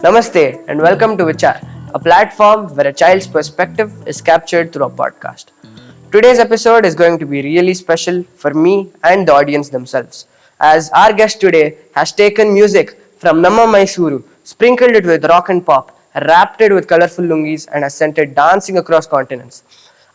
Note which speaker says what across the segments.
Speaker 1: Namaste and welcome to Vchar, a platform where a child's perspective is captured through a podcast. Today's episode is going to be really special for me and the audience themselves, as our guest today has taken music from Namma Mysuru, sprinkled it with rock and pop, wrapped it with colorful lungis, and has sent it dancing across continents.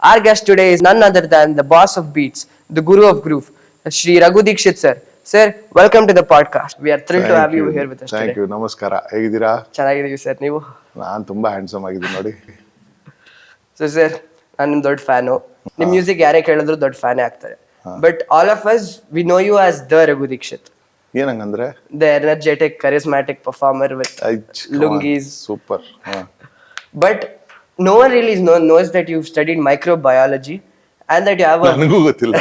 Speaker 1: Our guest today is none other than the boss of beats, the guru of groove, Shri Raghu Dixit Sir. Sir, welcome to the podcast. We are thrilled to have you here with us today.
Speaker 2: Thank you. ನಮಸ್ಕಾರ. ಹೇಗಿದ್ದೀರಾ?
Speaker 1: ಚೆನ್ನಾಗಿದ್ದೀವಿ sir, ನೀವು?
Speaker 2: ನಾನು ತುಂಬಾ handsome ಆಗಿದ್ದೀನಿ ನೋಡಿ.
Speaker 1: So sir, ನಾನು ನಿಮ್ಮ ದೊಡ್ಡ ಫ್ಯಾನು. ನಿಮ್ಮ ಮ್ಯೂಸಿಕ್ ಯಾರೇ ಕೇಳಿದ್ರು ದೊಡ್ಡ ಫ್ಯಾನೇ ಆಗ್ತಾರೆ. But all of us we know you as the Raghu Dixit.
Speaker 2: ಏನಂಗಂದ್ರೆ?
Speaker 1: The energetic charismatic performer with lungis.
Speaker 2: Super.
Speaker 1: But no one really knows that you've studied microbiology and that you have a...
Speaker 2: ನನಗೂ ಗೊತ್ತಿಲ್ಲ.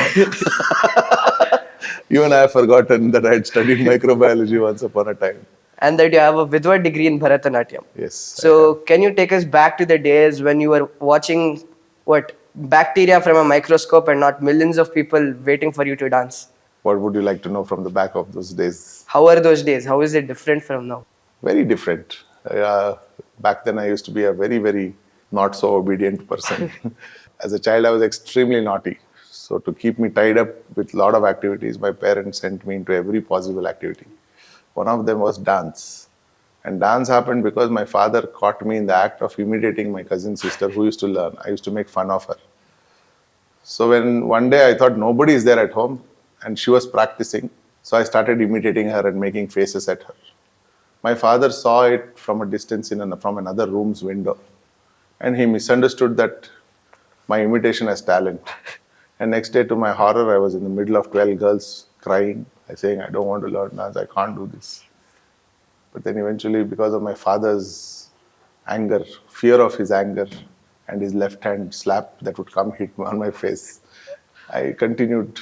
Speaker 2: Even I have forgotten that I had studied microbiology once upon a time.
Speaker 1: And that you have a Vidwat degree in Bharatanatyam.
Speaker 2: Yes.
Speaker 1: So can you take us back to the days when you were watching bacteria from a microscope and not millions of people waiting for you to dance?
Speaker 2: What would you like to know from the back of those days?
Speaker 1: How are those days? How is it different from now?
Speaker 2: Very different. Back then I used to be a very, very not so obedient person. As a child I was extremely naughty. So to keep me tied up with a lot of activities, my parents sent me into every possible activity. One of them was dance. And dance happened because my father caught me in the act of imitating my cousin sister who used to learn. I used to make fun of her. So when one day I thought nobody is there at home and she was practicing, so I started imitating her and making faces at her. My father saw it from a distance from another room's window. And he misunderstood that my imitation as talent. And next day, to my horror, I was in the middle of 12 girls crying, saying, I don't want to learn dance, I can't do this. But then eventually, because of my father's anger, fear of his anger, and his left hand slap that would come hit me on my face, I continued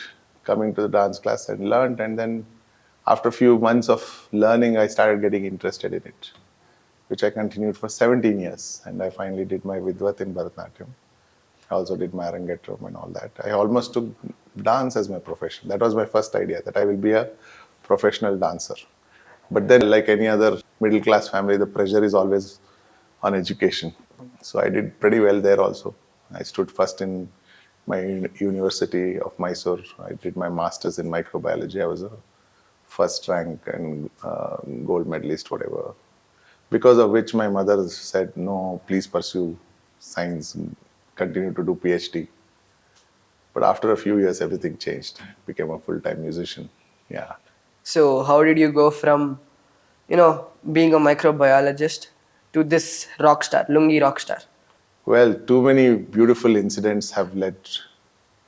Speaker 2: coming to the dance class and learned. And then after a few months of learning, I started getting interested in it, which I continued for 17 years. And I finally did my Vidwat in Bharatanatyam. I also did my Arangetram and all that. I almost took dance as my profession. That was my first idea, that I will be a professional dancer. But then, like any other middle class family, the pressure is always on education. So I did pretty well there also. I stood first in my University of Mysore. I did my master's in microbiology. I was a first rank and gold medalist, whatever. Because of which my mother said, no, please pursue science, continue to do PhD. But after a few years, everything changed. Became a full-time musician. Yeah.
Speaker 1: So how did you go from, being a microbiologist to this rock star, Lungi Rockstar?
Speaker 2: Well, too many beautiful incidents have led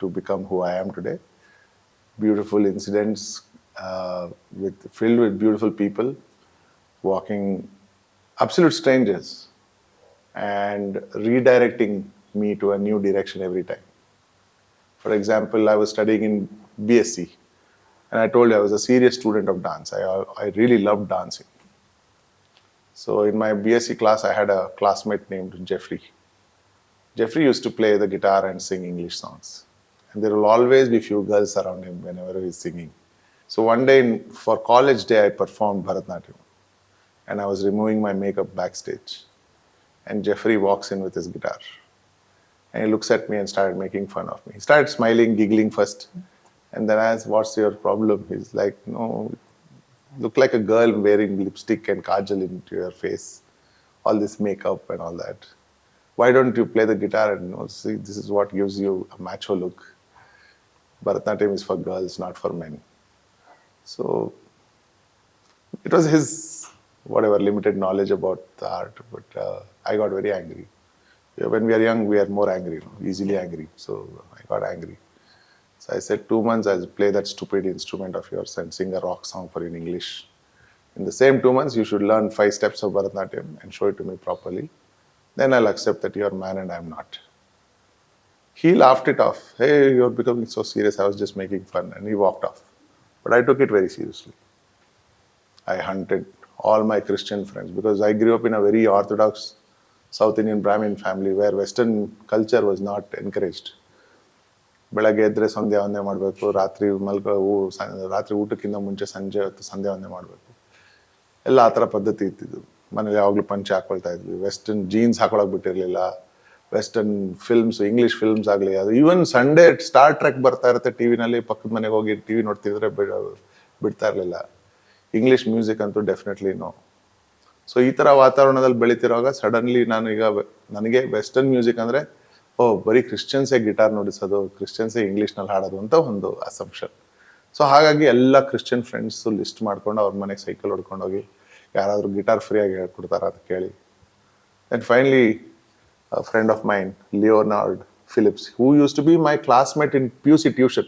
Speaker 2: to become who I am today. Beautiful incidents filled with beautiful people, walking absolute strangers and redirecting me to a new direction every time. For example, I was studying in BSc and I told you I was a serious student of dance. I really loved dancing. So in my BSc class, I had a classmate named Jeffrey. Jeffrey used to play the guitar and sing English songs. And there will always be few girls around him whenever he's singing. So one day for college day, I performed Bharatanatyam. And I was removing my makeup backstage. And Jeffrey walks in with his guitar. And he looks at me and started making fun of me. He started smiling, giggling first. And then I asked, what's your problem? He's like, no, you look like a girl wearing lipstick and kajal into your face. All this makeup and all that. Why don't you play the guitar and see, this is what gives you a macho look. Bharatanatyam is for girls, not for men. So it was his limited knowledge about the art, but I got very angry. When we are young, we are more angry, easily angry. So I got angry. So I said, 2 months I'll play that stupid instrument of yours and sing a rock song for you in English. In the same 2 months, you should learn 5 steps of Bharatanatyam and show it to me properly. Then I'll accept that you're a man and I'm not. He laughed it off. Hey, you're becoming so serious. I was just making fun. And he walked off. But I took it very seriously. I hunted all my Christian friends because I grew up in a very orthodox South Indian Brahmin family where Western culture was not encouraged. ಬೆಳಗ್ಗೆ ಎದ್ದರೆ ಸಂಧ್ಯಾ ವಂದನೆ ಮಾಡಬೇಕು, ರಾತ್ರಿ ಊಟಕ್ಕಿಂತ ಮುಂಚೆ ಸಂಜೆ ಹೊತ್ತು ಸಂಧ್ಯಾ ವಂದನೆ ಮಾಡಬೇಕು, ಎಲ್ಲ ಆ ಥರ ಪದ್ಧತಿ ಇತ್ತಿದ್ದು. ಮನೇಲಿ ಯಾವಾಗಲೂ ಪಂಚೆ ಹಾಕೊಳ್ತಾ ಇದ್ವಿ. ವೆಸ್ಟರ್ನ್ ಜೀನ್ಸ್ ಹಾಕೊಳಕ್ ಬಿಟ್ಟಿರಲಿಲ್ಲ. ವೆಸ್ಟರ್ನ್ ಫಿಲ್ಮ್ಸ್, ಇಂಗ್ಲೀಷ್ ಫಿಲ್ಮ್ಸ್ ಆಗಲಿ, ಅದು ಈವನ್ ಸಂಡೇ ಸ್ಟಾರ್ ಟ್ರೆಕ್ ಬರ್ತಾ ಇರುತ್ತೆ ಟಿವಿನಲ್ಲಿ, ಪಕ್ಕದ ಮನೆಗೆ ಹೋಗಿ ಟಿವಿ ನೋಡ್ತಿದ್ರೆ ಬಿಡ್ತಾ ಇರಲಿಲ್ಲ. ಇಂಗ್ಲೀಷ್ ಮ್ಯೂಸಿಕ್ ಅಂತೂ ಡೆಫಿನೆಟ್ಲಿ ನೋ. ಸೊ ಈ ಥರ ವಾತಾವರಣದಲ್ಲಿ ಬೆಳೀತಿರುವಾಗ ಸಡನ್ಲಿ ನನಗೆ ವೆಸ್ಟರ್ನ್ ಮ್ಯೂಸಿಕ್ ಅಂದರೆ ಬರೀ ಕ್ರಿಶ್ಚಿಯನ್ಸೇ ಗಿಟಾರ್ ನುಡಿಸೋದು, ಕ್ರಿಶ್ಚಿಯನ್ಸೇ ಇಂಗ್ಲೀಷ್ನಲ್ಲಿ ಹಾಡೋದು ಅಂತ ಒಂದು ಅಸಂಪ್ಷನ್. ಸೊ ಹಾಗಾಗಿ ಎಲ್ಲ ಕ್ರಿಶ್ಚಿಯನ್ ಫ್ರೆಂಡ್ಸು ಲಿಸ್ಟ್ ಮಾಡ್ಕೊಂಡು ಅವ್ರ ಮನೆಗೆ ಸೈಕಲ್ ಹೊಡ್ಕೊಂಡೋಗಿ ಯಾರಾದರೂ ಗಿಟಾರ್ ಫ್ರೀಯಾಗಿ ಹೇಳ್ಕೊಡ್ತಾರ ಅಂತ ಕೇಳಿ. And finally a friend of mine, Leonard Phillips, who used to be my classmate in PUC tuition.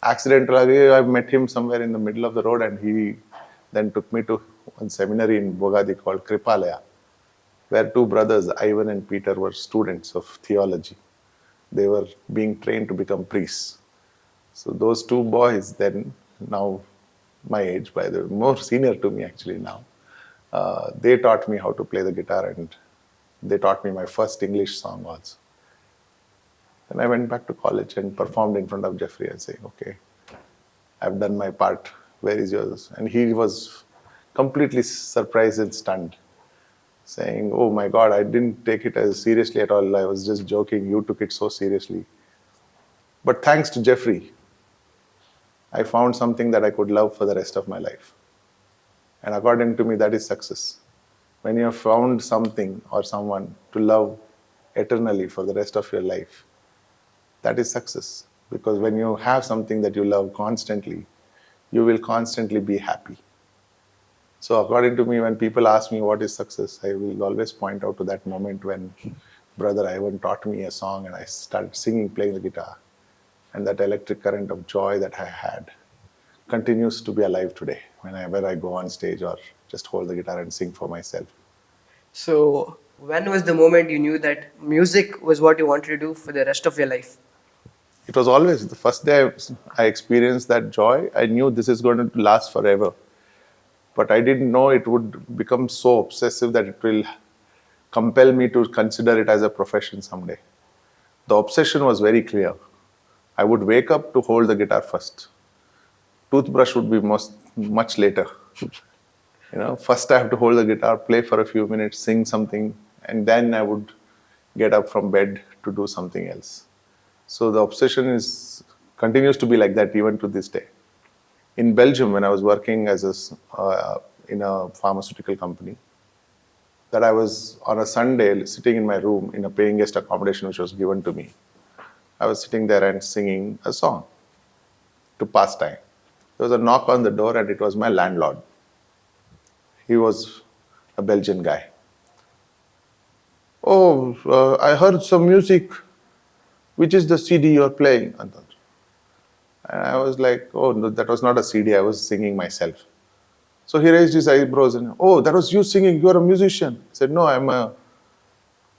Speaker 2: Accidentally, I met him somewhere in the middle of the road, and he then took me to one seminary in Bogadi called Kripalaya, where two brothers, Ivan and Peter, were students of theology. They were being trained to become priests. So those two boys, then now my age, by the way, more senior to me actually now, they taught me how to play the guitar, and they taught me my first English song also. Then I went back to college and performed in front of Jeffrey and saying, okay, I've done my part. Where is yours? And he was completely surprised and stunned, saying, oh my God, I didn't take it as seriously at all. I was just joking. You took it so seriously. But thanks to Jeffrey, I found something that I could love for the rest of my life. And according to me, that is success. When you have found something or someone to love eternally for the rest of your life, that is success. Because when you have something that you love constantly, you will constantly be happy. So according to me, when people ask me what is success, I will always point out to that moment when brother Ivan taught me a song and I started singing, playing the guitar. And that electric current of joy that I had continues to be alive today whenever I go on stage or just hold the guitar and sing for myself.
Speaker 1: So, when was the moment you knew that music was what you wanted to do for the rest of your life?
Speaker 2: It was always the first day I experienced that joy. I knew this is going to last forever. But I didn't know it would become so obsessive that it will compel me to consider it as a profession someday. The obsession was very clear. I would wake up to hold the guitar first. Toothbrush would be much later. First I have to hold the guitar, play for a few minutes, sing something, and then I would get up from bed to do something else. So the obsession continues to be like that even to this day. In Belgium, when I was working in a pharmaceutical company, that I was on a Sunday sitting in my room in a paying guest accommodation which was given to me. I was sitting there and singing a song to pass time. There was a knock on the door and it was my landlord. He was a Belgian guy. Oh, I heard some music. Which is the CD you're playing? And I was like, oh, no, that was not a CD. I was singing myself. So he raised his eyebrows and, oh, that was you singing. You're a musician. I said, no, I'm a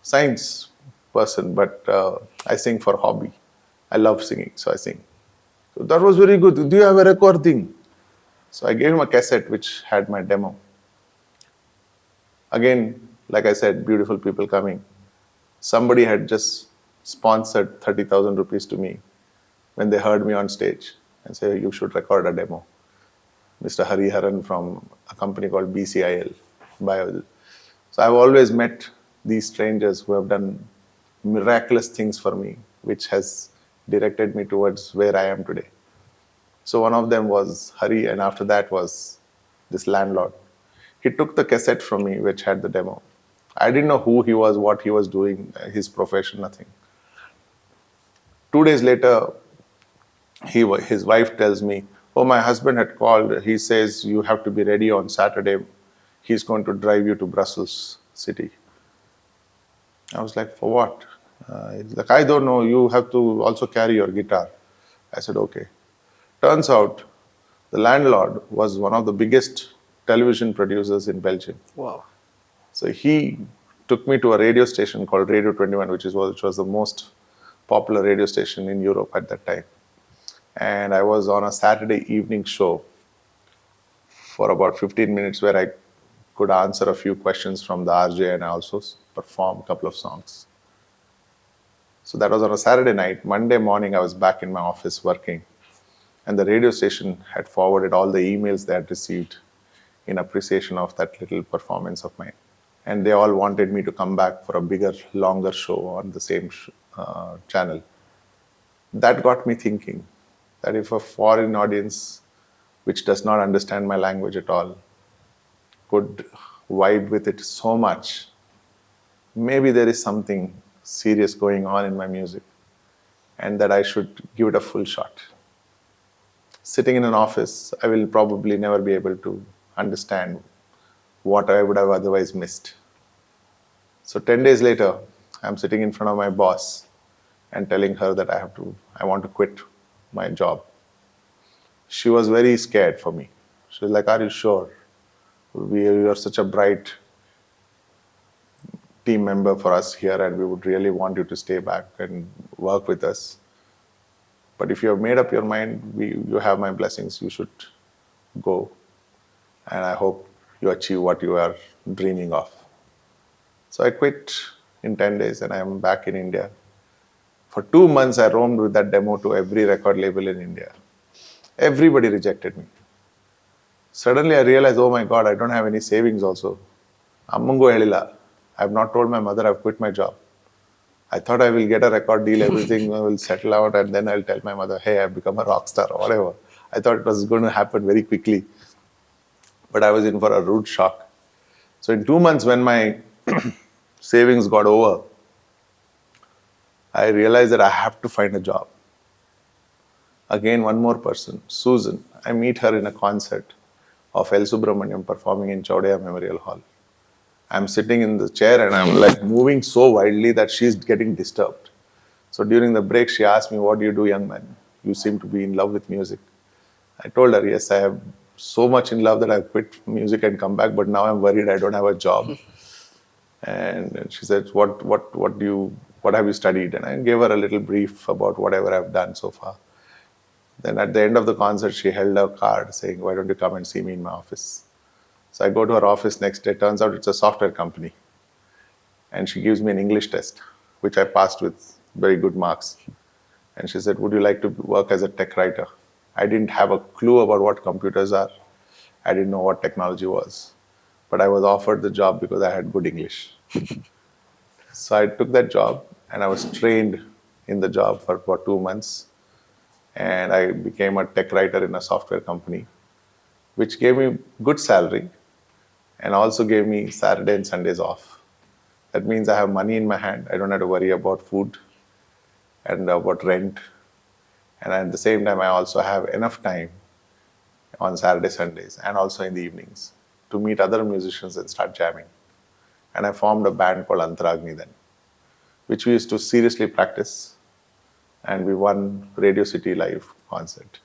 Speaker 2: science person, but I sing for hobby. I love singing, so I sing. So that was very good. Do you have a recording? So I gave him a cassette which had my demo. Again, like I said, beautiful people coming. Somebody had just sponsored 30,000 rupees to me when they heard me on stage and said, you should record a demo. Mr. Hariharan from a company called BCIL. So I've always met these strangers who have done miraculous things for me, which has directed me towards where I am today. So one of them was Hari, and after that was this landlord. He took the cassette from me, which had the demo. I didn't know who he was, what he was doing, his profession, nothing. 2 days later, his wife tells me, oh, my husband had called. He says, you have to be ready on Saturday. He's going to drive you to Brussels city. I was like, for what? He's like, I don't know. You have to also carry your guitar. I said, okay. Turns out, the landlord was one of the biggest television producers in Belgium.
Speaker 1: Wow.
Speaker 2: So he took me to a radio station called Radio 21, which was the most popular radio station in Europe at that time. And I was on a Saturday evening show for about 15 minutes where I could answer a few questions from the RJ and I also perform a couple of songs. So that was on a Saturday night. Monday morning, I was back in my office working. And the radio station had forwarded all the emails they had received in appreciation of that little performance of mine. And they all wanted me to come back for a bigger, longer show on the same channel. That got me thinking that if a foreign audience, which does not understand my language at all, could vibe with it so much, maybe there is something serious going on in my music, and that I should give it a full shot. Sitting in an office, I will probably never be able to understand what I would have otherwise missed. So 10 days later, I'm sitting in front of my boss and telling her that I want to quit my job. She was very scared for me. She was like, "Are you sure? You are such a bright team member for us here, and we would really want you to stay back and work with us. But if you have made up your mind, you have my blessings. You should go. And I hope you achieve what you are dreaming of." So I quit in 10 days and I'm back in India. For 2 months, I roamed with that demo to every record label in India. Everybody rejected me. Suddenly I realized, oh my God, I don't have any savings also. Ammangu helila. I have not told my mother I've quit my job. I thought I will get a record deal, everything will settle out, and then I'll tell my mother, hey, I've become a rock star or whatever. I thought it was going to happen very quickly. But I was in for a rude shock. So in 2 months, when my savings got over, I realized that I have to find a job. Again, one more person, Susan. I meet her in a concert of L. Subramaniam performing in Chaudhaya Memorial Hall. I'm sitting in the chair and I'm like moving so wildly that she's getting disturbed. So during the break, she asked me, what do you do, young man? You seem to be in love with music. I told her, yes, I am so much in love that I've quit music and come back, but now I'm worried I don't have a job. And she said, what have you studied? And I gave her a little brief about whatever I've done so far. Then at the end of the concert, she held a card saying, why don't you come and see me in my office? So I go to her office next day. Turns out it's a software company. And she gives me an English test, which I passed with very good marks. And she said, would you like to work as a tech writer? I didn't have a clue about what computers are. I didn't know what technology was. But I was offered the job because I had good English. So I took that job and I was trained in the job for about 2 months. And I became a tech writer in a software company, which gave me good salary and also gave me Saturday and Sundays off. That means I have money in my hand. I don't have to worry about food and about rent. And at the same time, I also have enough time on Saturday, Sundays, and also in the evenings to meet other musicians and start jamming. And I formed a band called Antaragni then, which we used to seriously practice. And we won Radio City Live concert.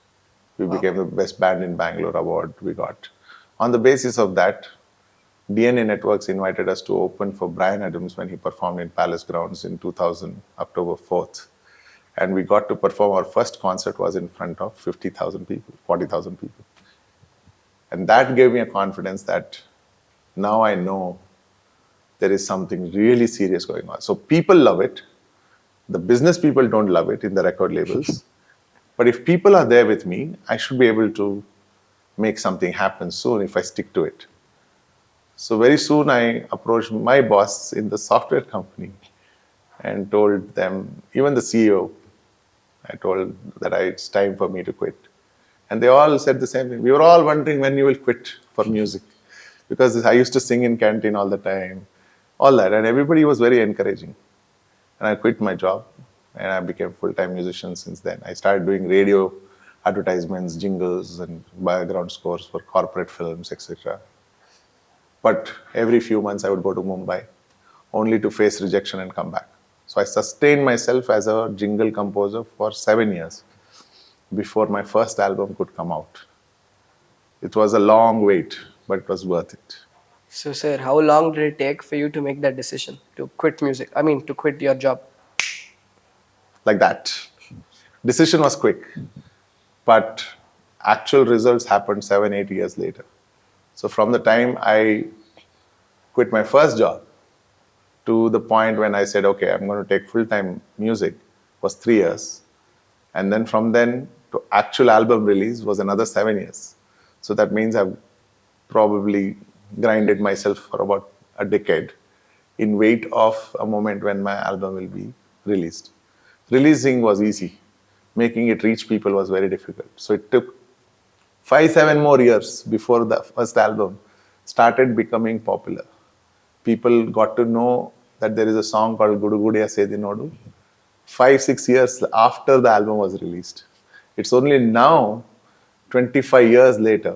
Speaker 2: We became the best band in Bangalore award we got. On the basis of that, DNA Networks invited us to open for Bryan Adams when he performed in Palace Grounds in 2000, October 4th. And we got to perform, our first concert was in front of 50,000 people, 40,000 people. And that gave me a confidence that now I know there is something really serious going on. So people love it. The business people don't love it in the record labels. But if people are there with me, I should be able to make something happen soon if I stick to it. So very soon I approached my boss in the software company and told them, even the CEO, I told that it's time for me to quit. And they all said the same thing. We were all wondering when you will quit for music. Because I used to sing in canteen all the time, all that. And everybody was very encouraging. And I quit my job and I became a full-time musician since then. I started doing radio advertisements, jingles, and background scores for corporate films, etc. But every few months I would go to Mumbai, only to face rejection and come back. So I sustained myself as a jingle composer for 7 years before my first album could come out. It was a long wait, but it was worth it.
Speaker 1: So, sir, how long did it take for you to make that decision to quit music? I mean, to quit your job?
Speaker 2: Like that. Decision was quick, but actual results happened 7, 8 years later. So from the time I quit my first job to the point when I said, okay, I'm going to take full-time music was 3 years. And then from then to actual album release was another 7 years. So that means I've probably grinded myself for about a decade in wait of a moment when my album will be released. Releasing was easy. Making it reach people was very difficult. So it took 5, 7 more years before the first album started becoming popular. People got to know that there is a song called Gudu Gudiya Sedi Nodu 5, 6 years after the album was released. It's only now, 25 years later,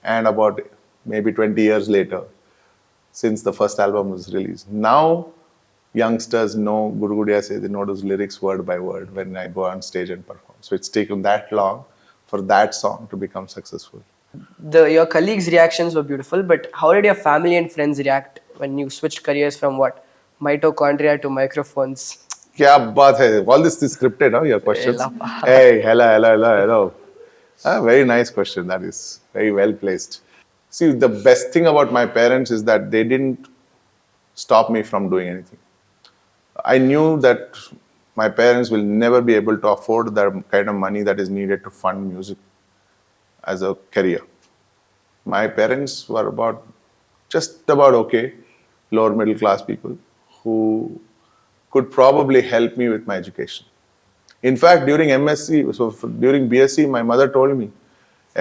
Speaker 2: and about maybe 20 years later, since the first album was released. Now, youngsters know Guru Gudiya Sedi Nodu's lyrics word by word when I go on stage and perform. So it's taken that long for that song to become successful.
Speaker 1: Your colleagues' reactions were beautiful, but how did your family and friends react when you switched careers from what mitochondria to microphones?
Speaker 2: क्या बात है? All this is scripted, huh? Your questions. Hey, hello. Very nice question. That is very well placed. See, the best thing about my parents is that they didn't stop me from doing anything. I knew that my parents will never be able to afford the kind of money that is needed to fund music as a career. My parents were just about okay, lower middle class people who could probably help me with my education. In fact, during MSc, during BSc, my mother told me,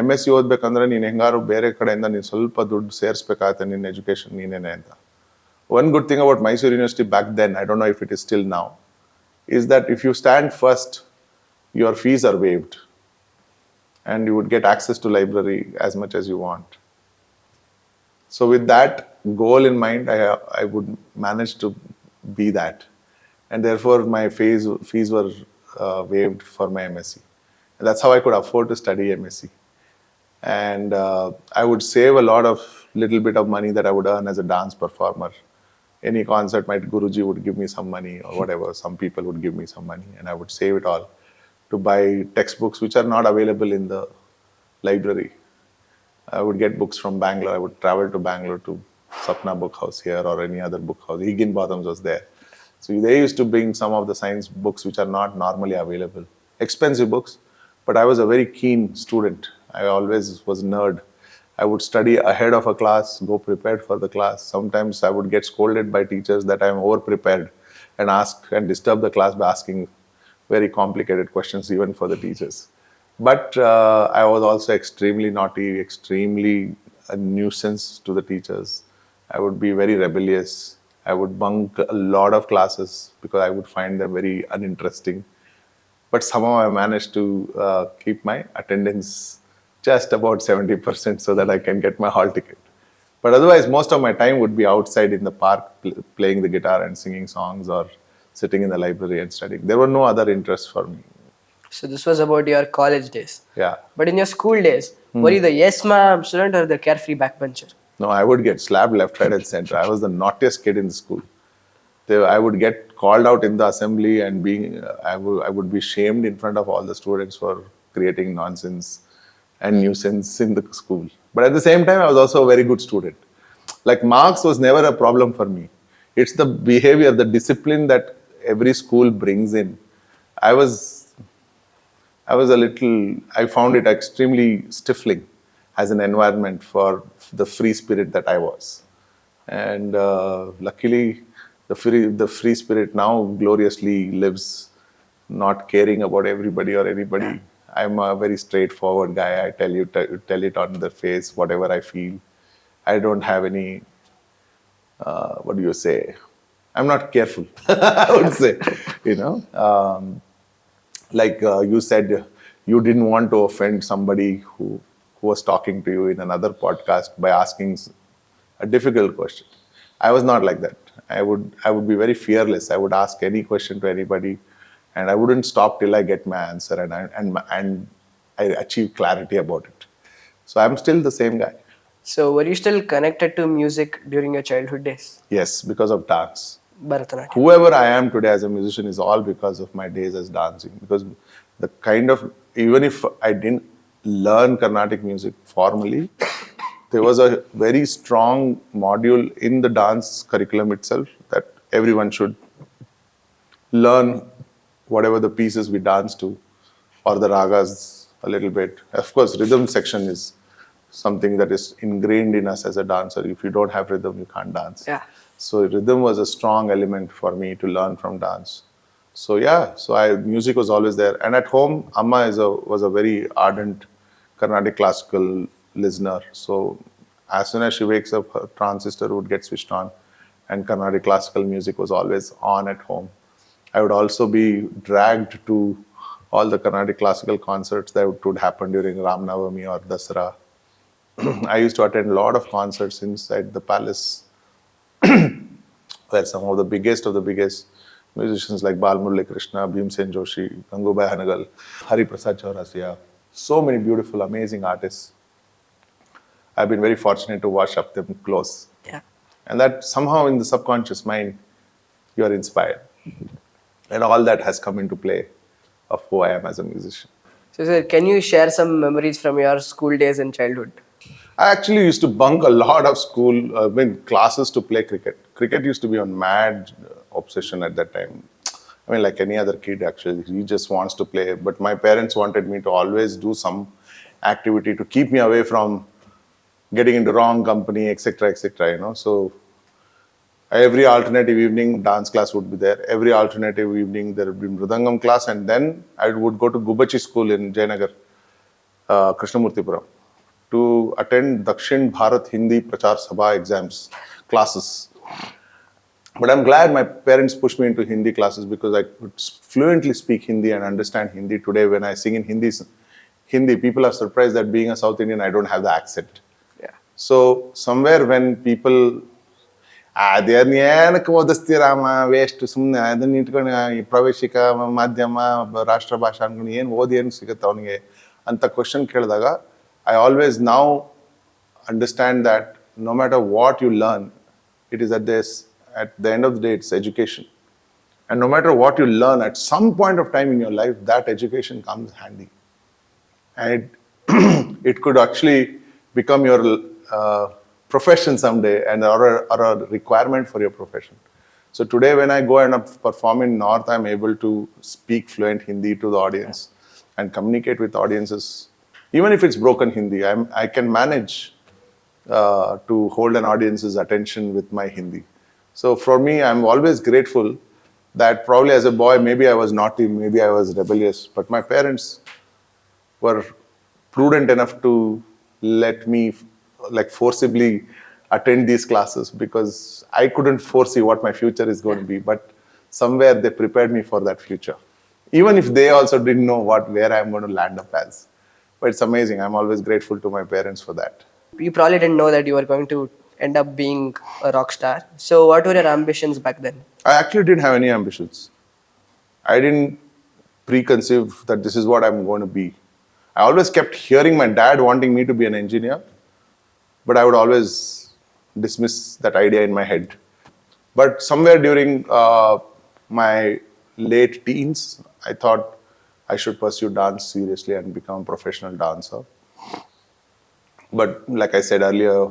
Speaker 2: MSc ಓದ್ಬೇಕಂದ್ರೆ ನೀನು ಹೆಂಗಾರು ಬೇರೆ ಕಡೆಯಿಂದ ನೀನು ಸ್ವಲ್ಪ ದುಡ್ಡು ಸೇರಿಸ್ಬೇಕಾಗತ್ತೆ ನಿನ್ನ education ನೀನೇನೆ ಅಂತ. One good thing about Mysore University back then, I don't know if it is still now, is that if you stand first, your fees are waived and you would get access to library as much as you want. So with that goal in mind, I would manage to be that. And therefore, my fees were waived for my MSc. And that's how I could afford to study MSc. And I would save a lot of little bit of money that I would earn as a dance performer. Any concert, my Guruji would give me some money or whatever. Some people would give me some money, and I would save it all to buy textbooks which are not available in the library. I would get books from Bangalore. I would travel to Bangalore to Sapna Book House here or any other book house. Higginbotham's was there. So they used to bring some of the science books which are not normally available. Expensive books, but I was a very keen student. I always was nerd. I would study ahead of a class, go prepared for the class. Sometimes I would get scolded by teachers that I am over prepared and ask and disturb the class by asking very complicated questions even for the teachers. But I was also extremely naughty, extremely a nuisance to the teachers. I would be very rebellious. I would bunk a lot of classes because I would find them very uninteresting. But somehow I managed to keep my attendance just about 70% so that I can get my hall ticket. But otherwise, most of my time would be outside in the park playing the guitar and singing songs or sitting in the library and studying. There were no other interests for me.
Speaker 1: So this was about your college days.
Speaker 2: Yeah.
Speaker 1: But in your school days, were you the yes ma'am student or the carefree backbencher?
Speaker 2: No, I would get slapped left, right, and center. I was the naughtiest kid in the school. I would get called out in the assembly and I would be shamed in front of all the students for creating nonsense and nuisance in the school. But at the same time, I was also a very good student. Like marks was never a problem for me. It's the behavior, the discipline that every school brings in. I found it extremely stifling as an environment for the free spirit that I was. And luckily, the free spirit now gloriously lives, not caring about everybody or anybody. I'm a very straightforward guy. I tell it on the face, whatever I feel. I don't have any, what do you say? I'm not careful, I would say, you know. Like you said, you didn't want to offend somebody who was talking to you in another podcast by asking a difficult question. I was not like that. I would be very fearless. I would ask any question to anybody, and I wouldn't stop till I get my answer and I achieve clarity about it. So I'm still the same guy.
Speaker 1: So were you still connected to music during your childhood days?
Speaker 2: Yes, because of dance.
Speaker 1: Bharatanatyam.
Speaker 2: Whoever I am today as a musician is all because of my days as dancing. Because the kind of, even if I didn't learn Carnatic music formally, there was a very strong module in the dance curriculum itself that everyone should learn whatever the pieces we dance to or the ragas a little bit. Of course, rhythm section is something that is ingrained in us as a dancer. If you don't have rhythm, you can't dance.
Speaker 1: Yeah.
Speaker 2: So rhythm was a strong element for me to learn from dance. So yeah, music was always there. And at home, Amma was a very ardent Carnatic classical listener. So as soon as she wakes up, her transistor would get switched on, and Carnatic classical music was always on at home. I would also be dragged to all the Carnatic classical concerts that would happen during Ram Navami or Dasara. I used to attend a lot of concerts inside the palace, where some of the biggest musicians like Balmurali Krishna, Bhimsen Joshi, Gangubai Hanagal, Hari Prasad Chaurasia, so many beautiful, amazing artists. I've been very fortunate to watch up them close.
Speaker 1: Yeah.
Speaker 2: And that somehow in the subconscious mind, you are inspired. And all that has come into play of who I am as a musician.
Speaker 1: So, sir, can you share some memories from your school days and childhood?
Speaker 2: I actually used to bunk a lot of classes to play cricket. Cricket used to be on mad obsession at that time. I mean, like any other kid, actually, he just wants to play. But my parents wanted me to always do some activity to keep me away from getting into wrong company, etc., etc. So every alternative evening, dance class would be there. Every alternative evening, there would be Mridangam class, and then I would go to Gubachi school in Jayanagar, Krishnamurtipuram, to attend Dakshin Bharat Hindi Prachar Sabha exams, classes. But I'm glad my parents pushed me into Hindi classes because I could fluently speak Hindi and understand Hindi. Today, when I sing in Hindi, people are surprised that being a South Indian, I don't have the accent.
Speaker 1: Yeah.
Speaker 2: So somewhere when people ಏನಕ್ಕೆ ಓದಿಸ್ತೀರಾಮ waste ಸುಮ್ಮನೆ ಅದನ್ನ ಇಟ್ಕೊಂಡು ಈ ಪ್ರವೇಶಿಕ ಮಾಧ್ಯಮ ರಾಷ್ಟ್ರ ಭಾಷಾ ಅನ್ಕೊಂಡು ಏನು ಓದಿ ಏನು ಸಿಗುತ್ತೆ ಅವನಿಗೆ ಅಂತ ಕ್ವಶನ್ ಕೇಳಿದಾಗ I always now understand that no matter what you learn, it is at the end of the day, it's education. And no matter what you learn, at some point of time in your life, that education comes handy. And it could actually become your profession someday or a requirement for your profession. So today when I go and perform in North, I'm able to speak fluent Hindi to the audience and communicate with audiences. Even if it's broken Hindi, I can manage to hold an audience's attention with my Hindi. So for me, I'm always grateful that probably as a boy, maybe I was naughty, maybe I was rebellious, but my parents were prudent enough to let me forcibly attend these classes because I couldn't foresee what my future is going to be, but somewhere they prepared me for that future. Even if they also didn't know where I'm going to land up as. But it's amazing. I'm always grateful to my parents for that.
Speaker 1: You probably didn't know that you were going to end up being a rock star. So what were your ambitions back then?
Speaker 2: I actually didn't have any ambitions. I didn't preconceive that this is what I'm going to be. I always kept hearing my dad wanting me to be an engineer, but I would always dismiss that idea in my head. But somewhere during my late teens, I thought I should pursue dance seriously and become a professional dancer. But like I said earlier,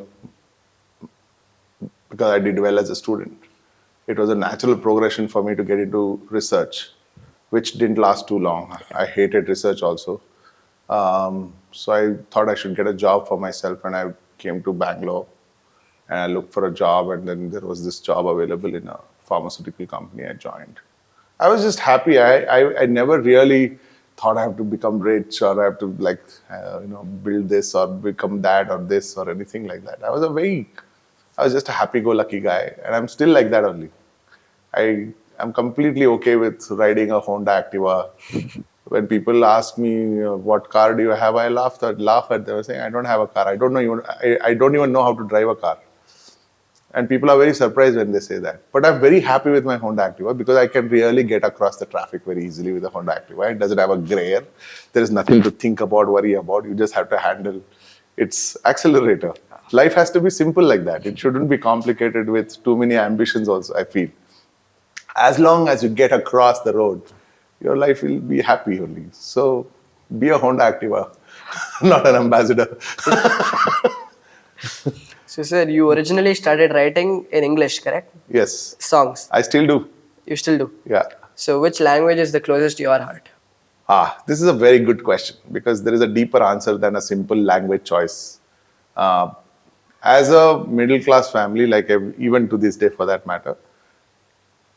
Speaker 2: because I did well as a student, it was a natural progression for me to get into research, which didn't last too long. I hated research also. So I thought I should get a job for myself, and I came to Bangalore and I looked for a job, and then there was this job available in a pharmaceutical company. I joined. I was just happy. I never really thought I have to become rich or I have to build this or become that or this or anything like that. I was just a happy-go-lucky guy, and I'm still like that only. I'm completely okay with riding a Honda Activa. When people ask me what car do you have, I laugh at them saying I don't have a car. I don't even know how to drive a car. And people are very surprised when they say that. But I'm very happy with my Honda Activa because I can really get across the traffic very easily with a Honda Activa. It doesn't have a glare. There is nothing to think about, worry about. You just have to handle its accelerator. Life has to be simple like that. It shouldn't be complicated with too many ambitions also, I feel. As long as you get across the road, your life will be happy only. So be a Honda Activa, not an ambassador.
Speaker 1: So, sir, you originally started writing in English, correct?
Speaker 2: Yes.
Speaker 1: Songs.
Speaker 2: I still do.
Speaker 1: You still do?
Speaker 2: Yeah.
Speaker 1: So, which language is the closest to your heart?
Speaker 2: This is a very good question because there is a deeper answer than a simple language choice. Uh, as a middle class family, like even to this day for that matter,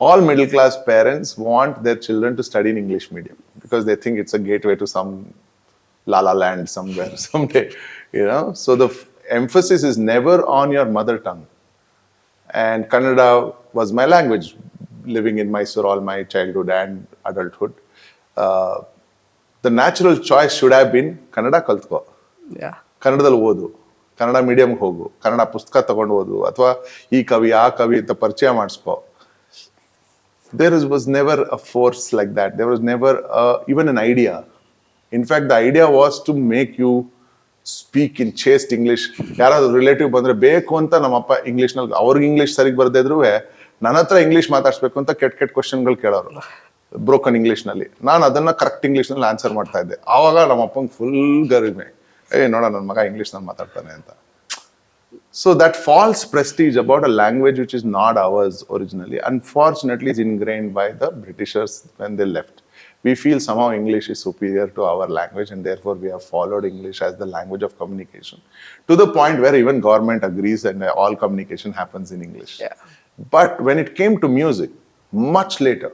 Speaker 2: all middle class parents want their children to study in English medium because they think it's a gateway to some la la land somewhere someday, you know. So the emphasis is never on your mother tongue. And Kannada was my language, living in Mysore all my childhood and adulthood. Uh, the natural choice should have been Kannada ಕಲ್ತ್ಕೋ,
Speaker 1: Yeah.
Speaker 2: ಕನ್ನಡದಲ್ಲಿ ಓದು, ಕನ್ನಡ ಮೀಡಿಯಂಗೆ ಹೋಗು, ಕನ್ನಡ ಪುಸ್ತಕ ತಗೊಂಡು ಓದು, ಅಥವಾ ಈ ಕವಿ ಆ ಕವಿ ಅಂತ ಪರಿಚಯ ಮಾಡಿಸ್ಕೋ. Was never a force like that. There was never even an idea. In fact, the idea was to make you speak in chaste English. ಯಾರಾದ್ರೂ ರಿಲೇಟಿವ್ ಬಂದ್ರೆ ಬೇಕು ಅಂತ ನಮ್ಮಪ್ಪ ಇಂಗ್ಲಿಷ್ನಲ್ಲಿ, ಅವ್ರಿಗೆ ಇಂಗ್ಲಿಷ್ ಸರಿಗೆ ಬರ್ದೇ ಇದ್ರು ನನ್ನ ಹತ್ರ ಇಂಗ್ಲಿಷ್ ಮಾತಾಡ್ಸ್ಬೇಕು ಅಂತ ಕೆಟ್ಟ ಕೆಟ್ಟ ಕ್ವಶನ್ಗಳು ಕೇಳೋರು ಬ್ರೋಕನ್ ಇಂಗ್ಲಿಷ್ನಲ್ಲಿ. ನಾನು ಅದನ್ನ ಕರೆಕ್ಟ್ ಇಂಗ್ಲಿಷ್ನಲ್ಲಿ ಆನ್ಸರ್ ಮಾಡ್ತಾ ಇದ್ದೆ. ಆವಾಗ ನಮ್ಮಪ್ಪಂಗೆ ಫುಲ್ ಗರಿಮೆ, ನೋಡ ನನ್ನ ಮಗ ಇಂಗ್ಲಿಷ್ನಲ್ಲಿ ಮಾತಾಡ್ತಾನೆ ಅಂತ. So that false prestige about a language which is not ours originally, unfortunately, is ingrained by the Britishers when they left. We feel somehow English is superior to our language, and therefore we have followed English as the language of communication, to the point where even government agrees and all communication happens in English.
Speaker 1: Yeah.
Speaker 2: But when it came to music, much later,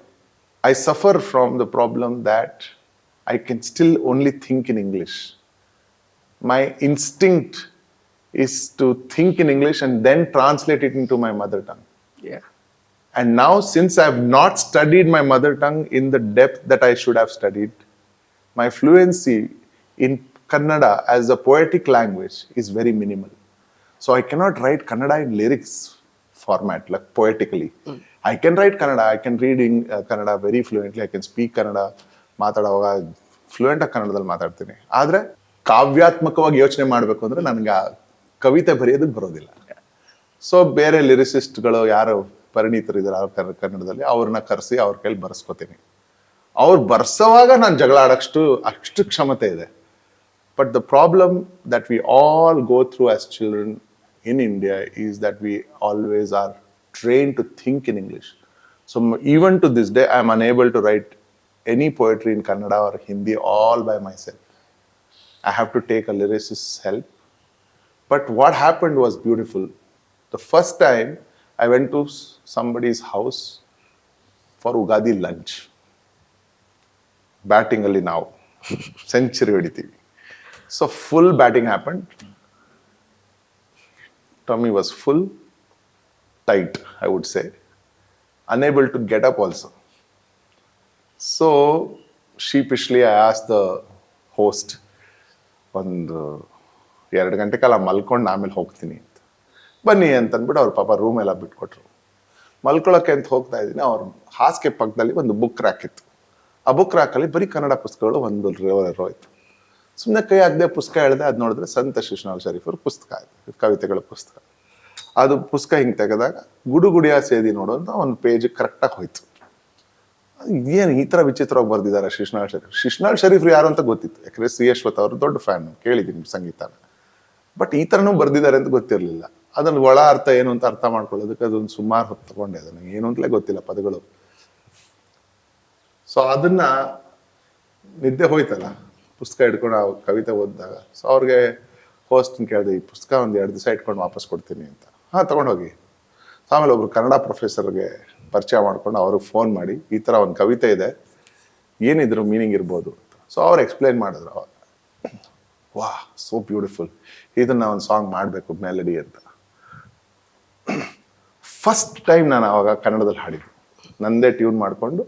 Speaker 2: I suffer from the problem that I can still only think in English. My instinct is to think in English and then translate it into my mother tongue.
Speaker 1: Yeah.
Speaker 2: And now, since I have not studied my mother tongue in the depth that I should have studied, my fluency in Kannada as a poetic language is very minimal. So I cannot write Kannada in lyrics format, like poetically. I can write Kannada, I can read Kannada very fluently, I can speak Kannada, ಮಾತಾಡುವಾಗ fluent ಆಗಿ ಕನ್ನಡದಲ್ಲಿ ಮಾತಾಡ್ತೀನಿ. ಆದರೆ ಕಾವ್ಯಾತ್ಮಕವಾಗಿ ಯೋಚನೆ ಮಾಡಬೇಕು ಅಂದರೆ ನನಗೆ ಕವಿತೆ ಬರೆಯೋದಕ್ಕೆ ಬರೋದಿಲ್ಲ. ಸೊ ಬೇರೆ ಲಿರಿಸಿಸ್ಟ್ಗಳು ಯಾರು ಪರಿಣಿತರಿದ್ದಾರೆ ಕನ್ನಡದಲ್ಲಿ, ಅವ್ರನ್ನ ಕರೆಸಿ ಅವ್ರ ಕೈಲಿ ಬರ್ಸ್ಕೊತೀನಿ. ಅವ್ರು ಬರ್ಸೋವಾಗ ನಾನು ಜಗಳ ಅಷ್ಟು ಕ್ಷಮತೆ ಇದೆ. But the problem that we all go through as children in India is that we always are trained to think in English. So even to this day, I am unable to write any poetry in Kannada or Hindi all by myself. I have to take a lyricist's help. But what happened was beautiful. The first time I went to somebody's house for Ugadi lunch. Batting alli now. Century ಹೊಡಿತೀವಿ. So full batting happened. Tummy was full. Tight, I would say. Unable to get up also. So sheepishly I asked the host, ಒಂದು 2 ಗಂಟೆ ಕಾಲ ಮಲ್ಕೊಂಡು ಆಮೇಲೆ ಹೋಗ್ತೀನಿ ಅಂತ. ಬನ್ನಿ ಅಂತಂದ್ಬಿಟ್ಟು ಅವ್ರ ಪಾಪ ರೂಮ್ ಎಲ್ಲ ಬಿಟ್ಕೊಟ್ರು. ಮಲ್ಕೊಳ್ಳೋಕ್ಕೆ ಅಂತ ಹೋಗ್ತಾ ಇದ್ದೀನಿ. ಅವ್ರ ಹಾಸಿಗೆ ಪಕ್ಕದಲ್ಲಿ ಒಂದು ಬುಕ್ ರ್ಯಾಕ್ ಇತ್ತು. ಆ ಬುಕ್ ರ್ಯಾಕಲ್ಲಿ ಬರೀ ಕನ್ನಡ ಪುಸ್ತಕಗಳು ಒಂದು ರೋ ಇತ್ತು. ಸುಮ್ಮನೆ ಕೈ ಆಗದೆ ಪುಸ್ತಕ ಹೇಳಿದೆ. ಅದು ನೋಡಿದ್ರೆ ಸಂತ ಶಿಶುನಾಳ್ ಶರೀಫ್ ಅವ್ರ ಪುಸ್ತಕ ಆಯಿತು, ಕವಿತೆಗಳ ಪುಸ್ತಕ. ಅದು ಪುಸ್ತಕ ಹಿಂಗೆ ತೆಗೆದಾಗ ಗುಡುಗುಡಿಯ ಸೇದಿ ನೋಡು ಅಂತ ಒಂದು ಪೇಜ್ ಕರೆಕ್ಟಾಗಿ ಹೋಯ್ತು. ಏನು ಈ ಥರ ವಿಚಿತ್ರವಾಗಿ ಬರ್ದಿದ್ದಾರೆ ಶಿಶುನಾಳ್ ಶರೀಫ್. ಶಿಶುನಾಳ್ ಶರೀಫ್ರು ಯಾರು ಅಂತ ಗೊತ್ತಿತ್ತು, ಯಾಕಂದರೆ ಸಿ ಅಶ್ವಥ್ ಅವರು ದೊಡ್ಡ ಫ್ಯಾನ್, ಕೇಳಿದ್ದೀನಿ ಸಂಗೀತನ. ಬಟ್ ಈ ಥರನೂ ಬರ್ದಿದ್ದಾರೆ ಅಂತ ಗೊತ್ತಿರಲಿಲ್ಲ. ಅದನ್ನು ಒಳ ಅರ್ಥ ಏನು ಅಂತ ಅರ್ಥ ಮಾಡ್ಕೊಳ್ಳೋದಕ್ಕೆ ಅದೊಂದು ಸುಮಾರು ಹೊತ್ತು ತಗೊಂಡೆ. ಅದನ್ನು ಏನು ಅಂತಲೇ ಗೊತ್ತಿಲ್ಲ ಪದಗಳು. ಸೊ ಅದನ್ನ ನಿದ್ದೆ ಹೋಯ್ತಲ್ಲ ಪುಸ್ತಕ ಹಿಡ್ಕೊಂಡು ಆ ಕವಿತೆ ಓದಿದಾಗ. ಸೊ ಅವ್ರಿಗೆ ಹೋಸ್ಟ್ನ ಕೇಳಿದೆ, ಈ ಪುಸ್ತಕ ಒಂದು 2 ದಿವಸ ಇಟ್ಕೊಂಡು ವಾಪಸ್ ಕೊಡ್ತೀನಿ ಅಂತ. ಹಾಂ, ತೊಗೊಂಡೋಗಿ. ಆಮೇಲೆ ಒಬ್ರು ಕನ್ನಡ ಪ್ರೊಫೆಸರ್ಗೆ ಪರಿಚಯ ಮಾಡ್ಕೊಂಡು ಅವ್ರಿಗೆ ಫೋನ್ ಮಾಡಿ, ಈ ಥರ ಒಂದು ಕವಿತೆ ಇದೆ, ಏನಿದ್ರು ಮೀನಿಂಗ್ ಇರ್ಬೋದು ಅಂತ. ಸೊ ಅವ್ರು ಎಕ್ಸ್ಪ್ಲೈನ್ ಮಾಡಿದ್ರು. ಅವಾಗ ವಾ, ಸೋ ಬ್ಯೂಟಿಫುಲ್, ಇದನ್ನ ಒಂದು ಸಾಂಗ್ ಮಾಡಬೇಕು ಮೆಲಡಿ ಅಂತ. ಫಸ್ಟ್ ಟೈಮ್ ನಾನು ಆವಾಗ ಕನ್ನಡದಲ್ಲಿ ಹಾಡಿದ್ದು, ನಂದೇ ಟ್ಯೂನ್ ಮಾಡಿಕೊಂಡು.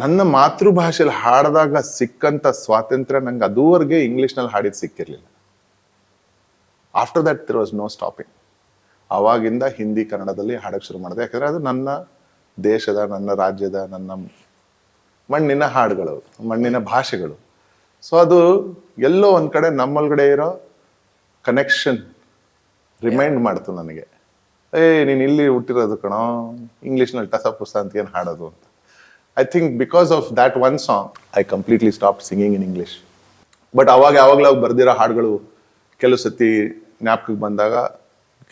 Speaker 2: ನನ್ನ ಮಾತೃಭಾಷೆಯಲ್ಲಿ ಹಾಡಿದಾಗ ಸಿಕ್ಕಂಥ ಸ್ವಾತಂತ್ರ್ಯ ನಂಗೆ ಅದುವರೆಗೆ ಇಂಗ್ಲೀಷ್ನಲ್ಲಿ ಹಾಡಿದ್ದು ಸಿಕ್ಕಿರಲಿಲ್ಲ. After that there was no stopping. ಆವಾಗಿಂದ ಹಿಂದಿ ಕನ್ನಡದಲ್ಲಿ ಹಾಡಕ್ಕೆ ಶುರು ಮಾಡಿದೆ. ಯಾಕಂದರೆ ಅದು ನನ್ನ ದೇಶದ, ನನ್ನ ರಾಜ್ಯದ, ನನ್ನ ಮಣ್ಣಿನ ಹಾಡುಗಳು, ಮಣ್ಣಿನ ಭಾಷೆಗಳು. ಸೊ ಅದು ಎಲ್ಲೋ ಒಂದು ಕಡೆ ನಮ್ಮೊಳಗಡೆ ಇರೋ ಕನೆಕ್ಷನ್ ರಿಮೈಂಡ್ ಮಾಡ್ತು ನನಗೆ. ನೀನು ಇಲ್ಲಿ ಹುಟ್ಟಿರೋದು ಕಣೋ, ಇಂಗ್ಲೀಷ್ನಲ್ಲಿ ಟಸ ಪುಸ ಅಂತ ಏನು ಹಾಡೋದು ಅಂತ. I think because of that one song, I completely stopped singing in English. But ಯಾವಾಗಲೂ ಬರ್ದಿರೋ ಹಾಡುಗಳು ಕೆಲವು ಸತಿ ಜ್ಞಾಪಕಕ್ಕೆ ಬಂದಾಗ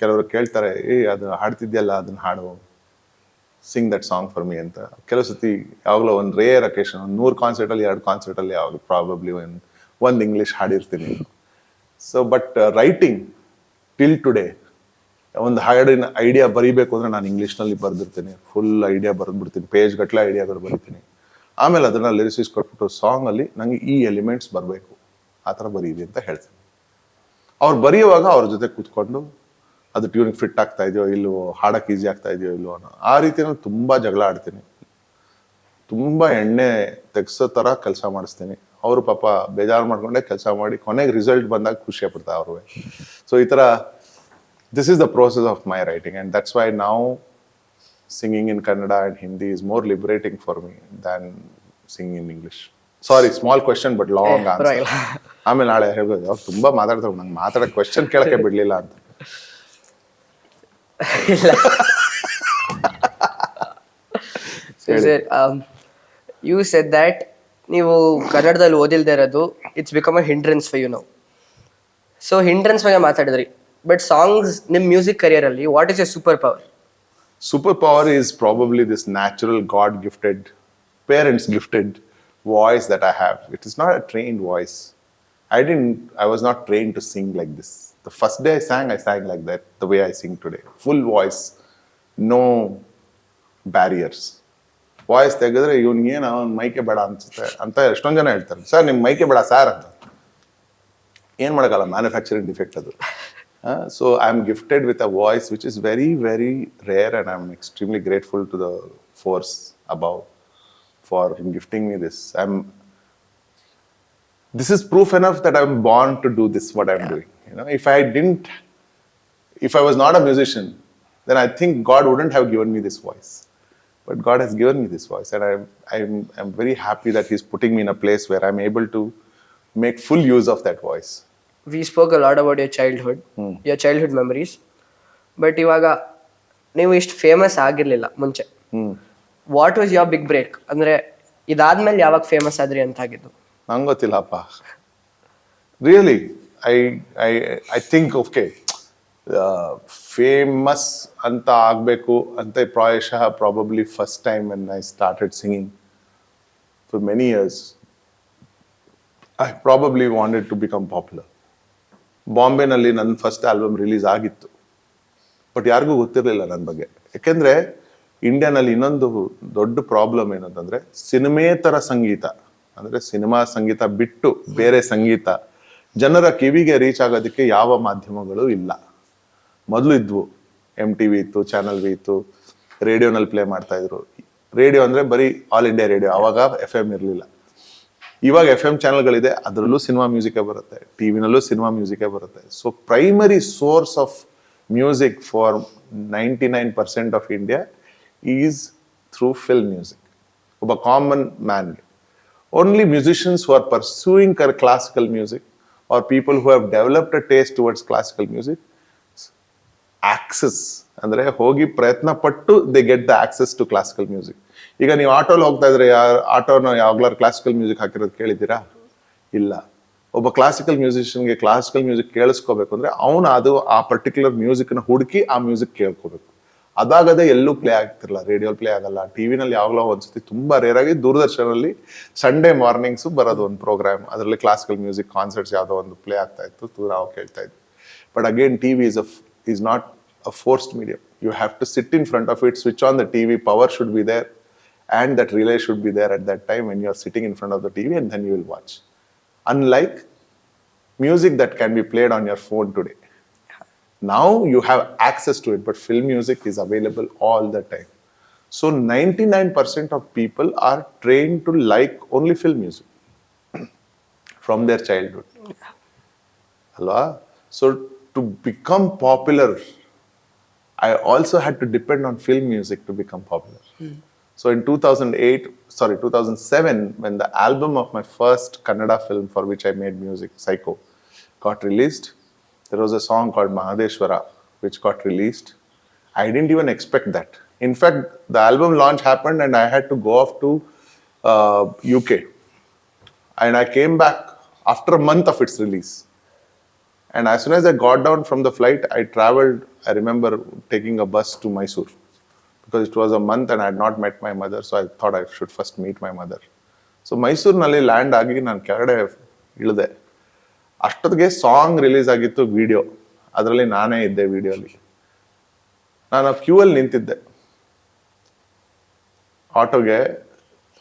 Speaker 2: ಕೆಲವರು ಕೇಳ್ತಾರೆ, ಅದು ಹಾಡ್ತಿದ್ಯಲ್ಲ ಅದನ್ನ ಹಾಡು, Singh that song for me ಅಂತ. ಕೆಲವು ಸತಿ ಯಾವಾಗಲೂ ಒಂದು ರೇರ್ ಅಕೇಶನ್, ಒಂದು 100 ಕಾನ್ಸರ್ಟಲ್ಲಿ 2 ಕಾನ್ಸರ್ಟಲ್ಲಿ ಯಾವಾಗ ಪ್ರಾಬಬ್ಲಿ ಒಂದು ಇಂಗ್ಲೀಷ್ ಹಾಡಿರ್ತೀನಿ. So but writing till today, ಒಂದು ಹಾಡಿನ ಐಡಿಯಾ ಬರೀಬೇಕು ಅಂದರೆ ನಾನು ಇಂಗ್ಲೀಷ್ನಲ್ಲಿ ಬರೆದಿರ್ತೀನಿ, ಫುಲ್ ಐಡಿಯಾ ಬರೆದ್ಬಿಡ್ತೀನಿ, ಪೇಜ್ ಗಟ್ಟಲೆ ಐಡಿಯಾಗಳು ಬರೀತೀನಿ. ಆಮೇಲೆ ಅದನ್ನು ಲಿರಿಸಿಸ್ ಕೊಟ್ಬಿಟ್ಟು ಸಾಂಗಲ್ಲಿ ನನಗೆ ಈ ಎಲಿಮೆಂಟ್ಸ್ ಬರಬೇಕು, ಆ ಥರ ಬರೀರಿ ಅಂತ ಹೇಳ್ತೀನಿ. ಅವ್ರು ಬರೆಯುವಾಗ ಅವ್ರ ಜೊತೆ ಕೂತ್ಕೊಂಡು ಅದು ಟ್ಯೂನಿಗೆ ಫಿಟ್ ಆಗ್ತಾ ಇದೆಯೋ ಇಲ್ವೋ, ಹಾಡಕ್ಕೆ ಈಸಿ ಆಗ್ತಾ ಇದೆಯೋ ಇಲ್ವೋ ಅನ್ನೋ ಆ ರೀತಿಯಲ್ಲಿ ತುಂಬ ಜಗಳ ಆಡ್ತೀನಿ, ತುಂಬ ಎಣ್ಣೆ ತೆಗ್ಸೋ ಥರ ಕೆಲಸ ಮಾಡಿಸ್ತೀನಿ. ಅವರು ಪಾಪ ಬೇಜಾರು ಮಾಡ್ಕೊಂಡೆ ಕೆಲಸ ಮಾಡಿ ಕೊನೆಗೆ ರಿಸಲ್ಟ್ ಬಂದಾಗ ಖುಷಿ ಪಡ್ತಾರೆ ಅವ್ರಿಗೆ. ಸೊ ಈ ಥರ this is the process of my writing, and that's why now singing in Kannada and Hindi is more liberating for me than singing in English. Sorry, small question but long answer. ಆಮೇಲೆ ನಾಳೆ ಹೇಳ್ಬೋದು ಅವ್ರು ತುಂಬ ಮಾತಾಡ್ತಾರೆ, ನಂಗೆ ಮಾತಾಡೋ question ಕೇಳಕ್ಕೆ ಬಿಡಲಿಲ್ಲ ಅಂತ.
Speaker 1: You said that ನೀವು ಕನ್ನಡದಲ್ಲಿ ಓದಿಲ್ದೇ ಇರೋದು it's become a hindrance for you now. So hindrance ಬಗ್ಗೆ ಮಾತಾಡಿದ್ರಿ, ಬಟ್ ಸಾಂಗ್ಸ್ ನಿಮ್ಮ ಮ್ಯೂಸಿಕ್ ಕರಿಯರ್ ಅಲ್ಲಿ what is a super power?
Speaker 2: Super power is probably this natural God gifted, parents gifted voice that I have. It is not a trained voice. I was not trained to sing like this. The first day I sang like that, the way I sing today. Full voice, no barriers. Voice ತೆಗೆದ್ರೆ ಇವನಿಗೇನು ಅವ್ನು ಮೈಕೆ ಬೇಡ ಅನ್ಸುತ್ತೆ ಅಂತ ಎಷ್ಟೊಂದು ಜನ ಹೇಳ್ತಾರೆ. Sir ನಿಮ್ಮ ಮೈಕೆ ಬೇಡ ಸಾರ್ ಅಂತ. ಏನು ಮಾಡೋಕ್ಕಲ್ಲ, ಮ್ಯಾನುಫ್ಯಾಕ್ಚರಿಂಗ್ ಡಿಫೆಕ್ಟ್ ಅದು. So I'm gifted with a voice which is very, very rare, and I'm extremely grateful to the force above for gifting me this. This is proof enough that I'm born to do this, what I'm doing. You know, if I was not a musician, then I think God wouldn't have given me this voice. But God has given me this voice, and I'm very happy that He's putting me in a place where I'm able to make full use of that voice.
Speaker 1: We spoke a lot about your childhood memories. But ಇವಾಗ ನೀವು ಇಷ್ಟು famous ಆಗಿರ್ಲಿಲ್ಲ ಮುಂಚೆ. What was your big break? ಅಂದ್ರೆ ಇದಾದ್ಮೇಲೆ ಯಾವಾಗ famous ಆದ್ರಿ ಅಂತ ಆಗಿದ್ದು?
Speaker 2: ನಂಗೆ ಗೊತ್ತಿಲ್ಲಪ್ಪ. Really I think okay, famous ಅಂತ ಆಗಬೇಕು ಅಂತ ಪ್ರಾಯಶಃ probably first time when I started singing for many years I probably wanted to become popular. ಬಾಂಬೆನಲ್ಲಿ ನನ್ನ ಫಸ್ಟ್ ಆಲ್ಬಮ್ ರಿಲೀಸ್ ಆಗಿತ್ತು, ಬಟ್ ಯಾರಿಗೂ ಗೊತ್ತಿರಲಿಲ್ಲ ನನ್ನ ಬಗ್ಗೆ. ಯಾಕೆಂದರೆ ಇಂಡಿಯಾನಲ್ಲಿ ಇನ್ನೊಂದು ದೊಡ್ಡ ಪ್ರಾಬ್ಲಮ್ ಏನಂತಂದರೆ ಸಿನಿಮೇತರ ಸಂಗೀತ, ಅಂದರೆ ಸಿನಿಮಾ ಸಂಗೀತ ಬಿಟ್ಟು ಬೇರೆ ಸಂಗೀತ ಜನರ ಕಿವಿಗೆ ರೀಚ್ ಆಗೋದಕ್ಕೆ ಯಾವ ಮಾಧ್ಯಮಗಳು ಇಲ್ಲ. ಮೊದಲು ಇದ್ವು, MTV ಇತ್ತು, ಚಾನಲ್ ವಿ ಇತ್ತು, ರೇಡಿಯೋನಲ್ಲಿ ಪ್ಲೇ ಮಾಡ್ತಾಯಿದ್ರು. ರೇಡಿಯೋ ಅಂದರೆ ಬರೀ ಆಲ್ ಇಂಡಿಯಾ ರೇಡಿಯೋ, ಆವಾಗ FM ಇರಲಿಲ್ಲ. ಇವಾಗ FM ಚಾನಲ್ಗಳಿದೆ, ಅದರಲ್ಲೂ ಸಿನಿಮಾ ಮ್ಯೂಸಿಕೇ ಬರುತ್ತೆ, ಟಿವಿನಲ್ಲೂ ಸಿನಿಮಾ ಮ್ಯೂಸಿಕೇ ಬರುತ್ತೆ. So primary source of music for 99% of India is through film music. ಒಬ್ಬ common man, only musicians who are pursuing classical music or people who have developed a taste towards classical music access, ಅಂದರೆ ಹೋಗಿ ಪ್ರಯತ್ನ ಪಟ್ಟು they get the access to classical music. ಈಗ ನೀವು ಆಟೋಲ್ಲಿ ಹೋಗ್ತಾ ಇದ್ರೆ ಆಟೋನ ಯಾವಾಗ್ಲಾರು classical music ಹಾಕಿರೋದು ಕೇಳಿದ್ದೀರಾ? ಇಲ್ಲ. ಒಬ್ಬ ಕ್ಲಾಸಿಕಲ್ ಮ್ಯೂಸಿಷಿಯನ್ಗೆ ಕ್ಲಾಸಿಕಲ್ ಮ್ಯೂಸಿಕ್ ಕೇಳಿಸ್ಕೋಬೇಕು ಅಂದರೆ ಅವನು ಅದು ಆ ಪರ್ಟಿಕ್ಯುಲರ್ ಮ್ಯೂಸಿಕ್ನ ಹುಡುಕಿ ಆ ಮ್ಯೂಸಿಕ್ ಕೇಳ್ಕೋಬೇಕು. ಅದಾಗದೆ ಎಲ್ಲೂ ಪ್ಲೇ ಆಗ್ತಿರಲ್ಲ, ರೇಡಿಯೋಲಿ ಪ್ಲೇ ಆಗಲ್ಲ, ಟಿವಿನಲ್ಲಿ ಯಾವಾಗಲೋ ಒಂದ್ಸತಿ ತುಂಬ ರೇರ್ ಆಗಿ ದೂರದರ್ಶನಲ್ಲಿ ಸಂಡೇ ಮಾರ್ನಿಂಗ್ಸು ಬರೋದು ಒಂದು ಪ್ರೋಗ್ರಾಮ್, ಅದರಲ್ಲಿ ಕ್ಲಾಸಿಕಲ್ ಮ್ಯೂಸಿಕ್ ಕಾನ್ಸರ್ಟ್ಸ್ ಯಾವುದೋ ಒಂದು ಪ್ಲೇ ಆಗ್ತಾ ಇತ್ತು, ನಾವು ಕೇಳ್ತಾ ಇದ್ವಿ. But again TV is not a forced medium. You have to sit in front of it, switch on the TV, power should be there, and that relay should be there at that time when you are sitting in front of the TV, and then you will watch. Unlike music that can be played on your phone today. Now you have access to it, but film music is available all the time. So 99% of people are trained to like only film music from their childhood. Hello? So to become popular, I also had to depend on film music to become popular. So in 2007, when the album of my first Kannada film for which I made music, Psycho, got released, there was a song called Mahadeshwara which got released. I didn't even expect that. In fact, the album launch happened and I had to go off to UK. And I came back after a month of its release. And as soon as I got down from the flight, I traveled, I remember taking a bus to Mysore. Because it was a month and I had not met my mother, so I thought I should first meet my mother. So Mysore nalli land agi ನಾನು ಕೆಳಗಡೆ ಇಳಿದೆ. ಅಷ್ಟೊತ್ತಿಗೆ song release ಆಗಿತ್ತು, video, ಅದರಲ್ಲಿ ನಾನೇ ಇದ್ದೆ ವಿಡಿಯೋಲಿ. ನಾನು Q ಅಲ್ಲಿ ನಿಂತಿದ್ದೆ, ಆಟೋಗೆ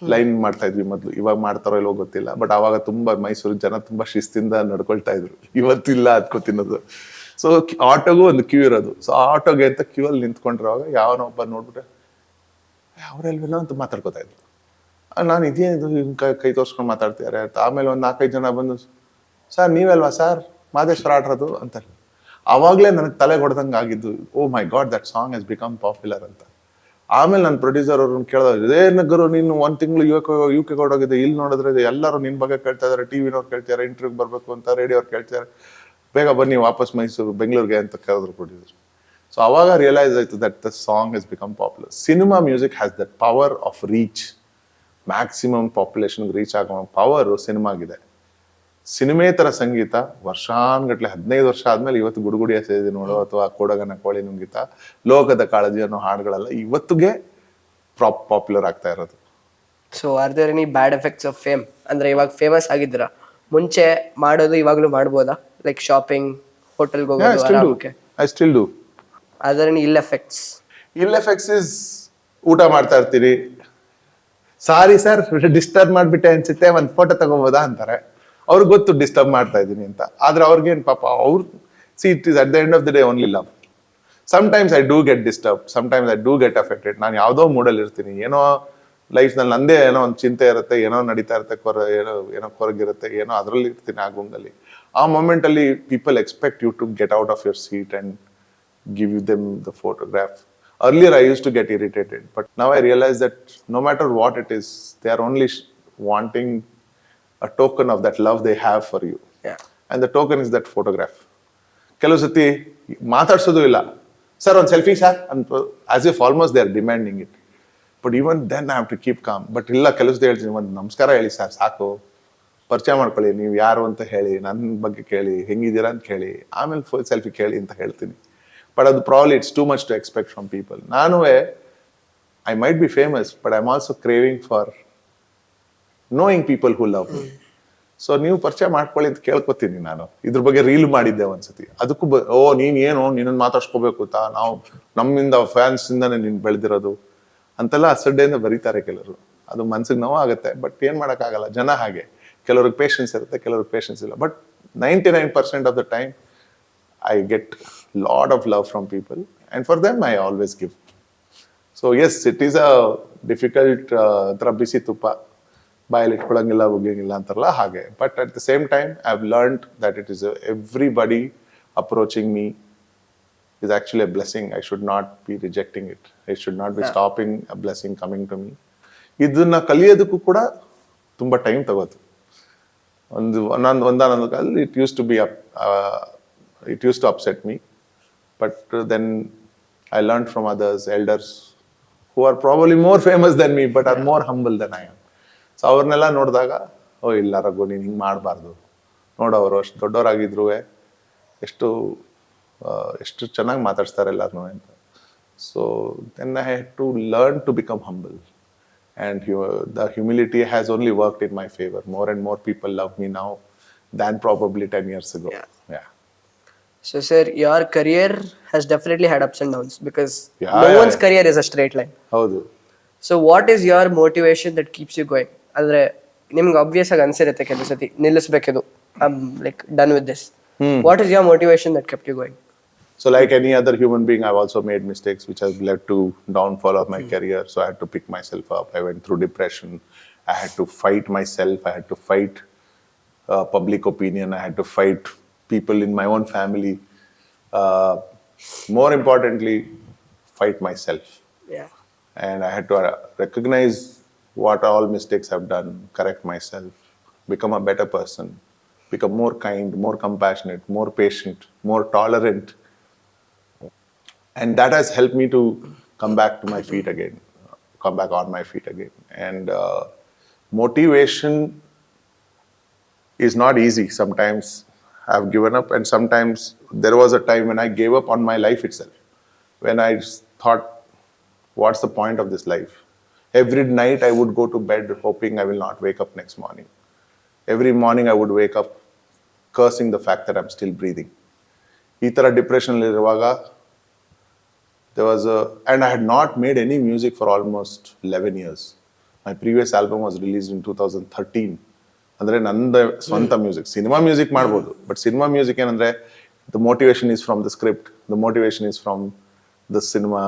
Speaker 2: ಲೈನ್ ಮಾಡ್ತಾ ಇದ್ವಿ ಮೊದಲು. ಇವಾಗ ಮಾಡ್ತಾರೋ ಇಲ್ವೋ ಗೊತ್ತಿಲ್ಲ, ಬಟ್ ಅವಾಗ ತುಂಬಾ ಮೈಸೂರು ಜನ ತುಂಬಾ ಶಿಸ್ತಿಂದ ನಡ್ಕೊಳ್ತಾ ಇದ್ರು, ಇವತ್ತಿಲ್ಲ ಅದ್ಕೋತಿನದು. ಸೊ ಆಟೋಗೂ ಒಂದು ಕ್ಯೂ ಇರೋದು. ಸೊ ಆಟೋಗೆ ಅಂತ ಕ್ಯೂ ಅಲ್ಲಿ ನಿಂತ್ಕೊಂಡಿರುವಾಗ ಯಾವನೊಬ್ಬ ನೋಡ್ಬಿಟ್ರೆ ಅವರೆಲ್ವೆಲ್ಲ ಅಂತ ಮಾತಾಡ್ಕೋತಾ ಇದ್ರು. ನಾನು ಇದೇನಿದು ಕೈ ತೋರ್ಸ್ಕೊಂಡು ಮಾತಾಡ್ತಿದ್ದಾರೆ ಅಂತ. ಆಮೇಲೆ ಒಂದು 4-5 ಜನ ಬಂದು, ಸರ್ ನೀವಲ್ವಾ ಸರ್ ಮಾದೇಶ್ವರ ಆಡ್ರೋದು ಅಂತಾರೆ. ಅವಾಗಲೇ ನನಗೆ ತಲೆ ಹೊಡೆದಂಗೆ ಆಗಿದ್ದು, oh my god, that song has become popular ಅಂತ. ಆಮೇಲೆ ನನ್ನ ಪ್ರೊಡ್ಯೂಸರ್ ಅವ್ರನ್ನ ಕೇಳಿದ್ರು, ಇದೇ ನಗರು ನೀನು 1 ತಿಂಗಳು ಯು ಕೆ ಹೊಡೋಗಿದೆ, ಇಲ್ಲಿ ನೋಡಿದ್ರೆ ಎಲ್ಲರೂ ನಿನ್ನ ಬಗ್ಗೆ ಕೇಳ್ತಾ ಇದಾರೆ, ಟಿವಿನವ್ರು ಕೇಳ್ತಾರೆ, ಇಂಟರ್ವ್ಯೂಗೆ ಬರಬೇಕು ಅಂತ ರೇಡಿಯೋವ್ರು ಕೇಳ್ತಾರೆ, ಬೇಗ ಬನ್ನಿ ವಾಪಸ್ ಬೆಂಗಳೂರಿಗೆ ಅಂತ ಕೇಳಿದ್ರು ಪ್ರೊಡ್ಯೂಸರ್. ಸೊ ಅವಾಗ ರಿಯಲೈಸ್ ಆಯ್ತು that the song has become popular. Cinema music has that power of reach. Maximum ಪಾಪ್ಯುಲೇಷನ್ಗೆ ರೀಚ್ ಆಗೋ ಪವರು ಸಿನಿಮಾಗಿದೆ. ಸಿನಿಮೇತರ ಸಂಗೀತ ವರ್ಷಾನ್ಗಟ್ಲೆ 15 ವರ್ಷ ಆದ್ಮೇಲೆ ಇವತ್ತು ಗುಡುಗುಡಿಯ ಸೇದಿ ನೋಡು ಅಥವಾ ಕೋಡಗನ ಕೋಳಿ ನುಂಗಿತ, ಲೋಕದ ಕಾಳಜಿ ಅನ್ನೋ ಹಾಡುಗಳೆಲ್ಲ ಇವತ್ತಿಗೆ ಪಾಪ್ಯುಲರ್ ಆಗ್ತಾ ಇರೋದು.
Speaker 1: So are there any bad effects of fame? ಅಂದ್ರೆ ಇವಾಗ ಫೇಮಸ್ ಆಗಿದ್ದೀರಾ, ಮುಂಚೆ ಮಾಡೋದು ಇವಾಗಲೂ ಮಾಡ್ಬೋದಾ? ಲೈಕ್ ಶಾಪಿಂಗ್, ಹೋಟೆಲ್ಗೆ ಹೋಗೋದು ಆರಾಮಕ್ಕೆ.
Speaker 2: I still do.
Speaker 1: Are there any ill effects?
Speaker 2: Ill effects is, ಊಟ ಮಾಡ್ತಾ ಇರ್ತೀರಿ, ಸಾರಿ ಸರ್ ಡಿಸ್ಟರ್ಬ್ ಮಾಡ್ಬಿಟ್ಟೆ ಅನ್ಸುತ್ತೆ, ಒಂದು ಫೋಟೋ ತಗೋಬೋದಾ ಅಂತಾರೆ. ಅವ್ರಿಗೆ ಗೊತ್ತು ಡಿಸ್ಟರ್ಬ್ ಮಾಡ್ತಾ ಇದ್ದೀನಿ ಅಂತ, ಆದ್ರೆ ಅವ್ರಿಗೇನು ಪಾಪ, ಅವ್ರು C it is at the end of the day only love. Sometimes I do get disturb, sometimes I do get affected. ನಾನು ಯಾವುದೋ ಮೂಡಲ್ಲಿ ಇರ್ತೀನಿ, ಏನೋ ಲೈಫ್ನಲ್ಲಿ ನಂದೇ ಏನೋ ಒಂದು ಚಿಂತೆ ಇರುತ್ತೆ, ಏನೋ ನಡೀತಾ ಇರುತ್ತೆ, ಏನೋ ಕೊರಗಿರುತ್ತೆ, ಏನೋ ಅದರಲ್ಲಿ ಇರ್ತೀನಿ ಆ ಗುಂಗಲ್ಲಿ. ಆ ಮೊಮೆಂಟಲ್ಲಿ people expect you to get out of your seat and give you them the photograph. Earlier I used to get irritated, but now I realize that no matter what it is, they are only wanting a token of that love they have for you.
Speaker 1: Yeah.
Speaker 2: And the token is that photograph. ಕೆಲವು ಸತಿ ಮಾತಾಡ್ಸೋದು ಇಲ್ಲ, sir ಒಂದು selfie sir ಅಂತ, as if almost they are demanding it. But even then I have to keep calm. But ಇಲ್ಲ, ಕೆಲವು ಸತಿ ಹೇಳ್ತೀನಿ, ಒಂದು ನಮಸ್ಕಾರ ಹೇಳಿ ಸರ್ ಸಾಕು, ಪರಿಚಯ ಮಾಡ್ಕೊಳ್ಳಿ, ನೀವು ಯಾರು ಅಂತ ಹೇಳಿ, ನನ್ನ ಬಗ್ಗೆ ಕೇಳಿ, ಹೆಂಗಿದ್ದೀರಾ ಅಂತ ಕೇಳಿ, ಆಮೇಲೆ ಫುಲ್ ಸೆಲ್ಫಿ ಕೇಳಿ ಅಂತ ಹೇಳ್ತೀನಿ. But probably it's too much to expect from people. I might be famous, but I'm also craving for knowing people who love me. So ನೀವು ಪರಿಚಯ ಮಾಡ್ಕೊಳ್ಳಿ ಅಂತ ಕೇಳ್ಕೊತೀನಿ. ನಾನು ಇದ್ರ ಬಗ್ಗೆ ರೀಲ್ ಮಾಡಿದ್ದೆ ಒಂದ್ಸತಿ, ಅದಕ್ಕೂ ನೀನ್ ಏನು ನಿನ್ನನ್ನು ಮಾತಾಡ್ಸ್ಕೋಬೇಕು ನಾವು ನಮ್ಮಿಂದ ಫ್ಯಾನ್ಸ್ ಇಂದಾನೆ ನೀನ್ ಬೆಳೆದಿರೋದು ಅಂತೆಲ್ಲ ಅಸಡ್ಡೆಯಿಂದ ಬರೀತಾರೆ ಕೆಲವರು. ಅದು ಮನ್ಸಿಗೆ ನೋವು ಆಗುತ್ತೆ, ಬಟ್ ಏನ್ ಮಾಡೋಕ್ಕಾಗಲ್ಲ, ಜನ ಹಾಗೆ. ಕೆಲವ್ರಿಗೆ ಪೇಷನ್ಸ್ ಇರುತ್ತೆ, ಕೆಲವ್ರಿಗೆ ಪೇಷನ್ಸ್ ಇಲ್ಲ. But 99% of the time I get lot of love from people, and for them I always give. So yes, it is a difficult ಬಿಸಿ ತುಪ್ಪ ಬಾಯಲ್ಲಿ ಇಟ್ಕೊಳ್ಳಂಗಿಲ್ಲ, ಬುಗ್ಗಂಗಿಲ್ಲ ಅಂತಾರಲ್ಲ ಹಾಗೆ. But at the same time I've learned that it is everybody approaching me is actually a blessing. I should not be rejecting it. I should not be stopping a blessing coming to me. ಇದನ್ನ ಕಲಿಯೋದಕ್ಕೂ ಕೂಡ ತುಂಬಾ time ತಗೋತು. ಒಂದಾನೊಂದು ಕಾಲದಲ್ಲಿ it used to upset me, but then I learned from others, elders who are probably more famous than me but are more humble than I am. So ಅವ್ರನ್ನೆಲ್ಲ ನೋಡಿದಾಗ, ಓ ಇಲ್ಲ ರಘು, ನೀನು ಹಿಂಗೆ ಮಾಡಬಾರ್ದು ನೋಡು, ಅವರು ಅಷ್ಟು ದೊಡ್ಡವರಾಗಿದ್ರು ಎಷ್ಟು ಚೆನ್ನಾಗಿ ಮಾತಾಡ್ಸ್ತಾರೆ ಎಲ್ಲರನ್ನೂ ಅಂತ. So then I had to learn to become humble, and the humility has only worked in my favor. More and more people love me now than probably 10 years ago. Yeah.
Speaker 1: So, sir, your career has definitely had ups and downs, because one's career is a straight line.
Speaker 2: ಹೌದು.
Speaker 1: So, what is your motivation that keeps you going? ಅಂದ್ರೆ ನಿಮ್ಗೆ obvious ಆಗಿ ಅನ್ಸಿರುತ್ತೆ ಕೆಲವು ಸತಿ ನಿಲ್ಲಿಸ್ಬೇಕಿದು, I'm like done with this. What is your motivation that kept you going?
Speaker 2: So like any other human being, I've also made mistakes which has led to downfall of my career. So I had to pick myself up. I went through depression. I had to fight myself. I had to fight public opinion. I had to fight people in my own family. More importantly, fight myself.
Speaker 1: Yeah.
Speaker 2: And I had to recognize what all mistakes I've done, correct myself, become a better person, become more kind, more compassionate, more patient, more tolerant. And that has helped me to come back to my feet again, come back on my feet again. And motivation is not easy. Sometimes I've given up, and sometimes there was a time when I gave up on my life itself, when I thought, what's the point of this life? Every night I would go to bed hoping I will not wake up next morning. Every morning I would wake up cursing the fact that I'm still breathing. ಈ ಥರ ಡಿಪ್ರೆಷನಲ್ಲಿರುವಾಗ there was and I had not made any music for almost 11 years. My previous album was released in 2013. ಅಂದರೆ ನಂದು ಸ್ವಂತ music, cinema music ಮಾಡ್ಬೋದು, but cinema music ಏನಂದರೆ the motivation is from the script, the motivation is from the cinema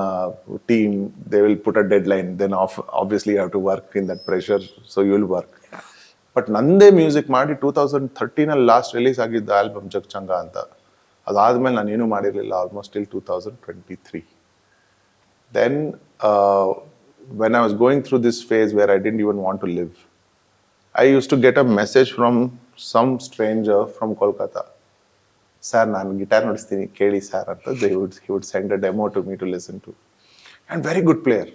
Speaker 2: team. They will put a deadline, then obviously you have to work in that pressure, so you will work. But ನಂದೇ music ಮಾಡಿ 2013 last release ಆಗಿದ್ದ album Jag Changa ಅಂತ. ಅದಾದ್ಮೇಲೆ ನಾನು ಏನೂ ಮಾಡಿರಲಿಲ್ಲ almost till 2023. Then when I was going through this phase where I didn't even want to live, I used to get a message from some stranger from Kolkata. Sir, ನಾನು guitar ನುಡಿಸ್ತೀನಿ ಕೇಳಿ sir ಅಂತ. He would send a demo to me to listen to. And very good player.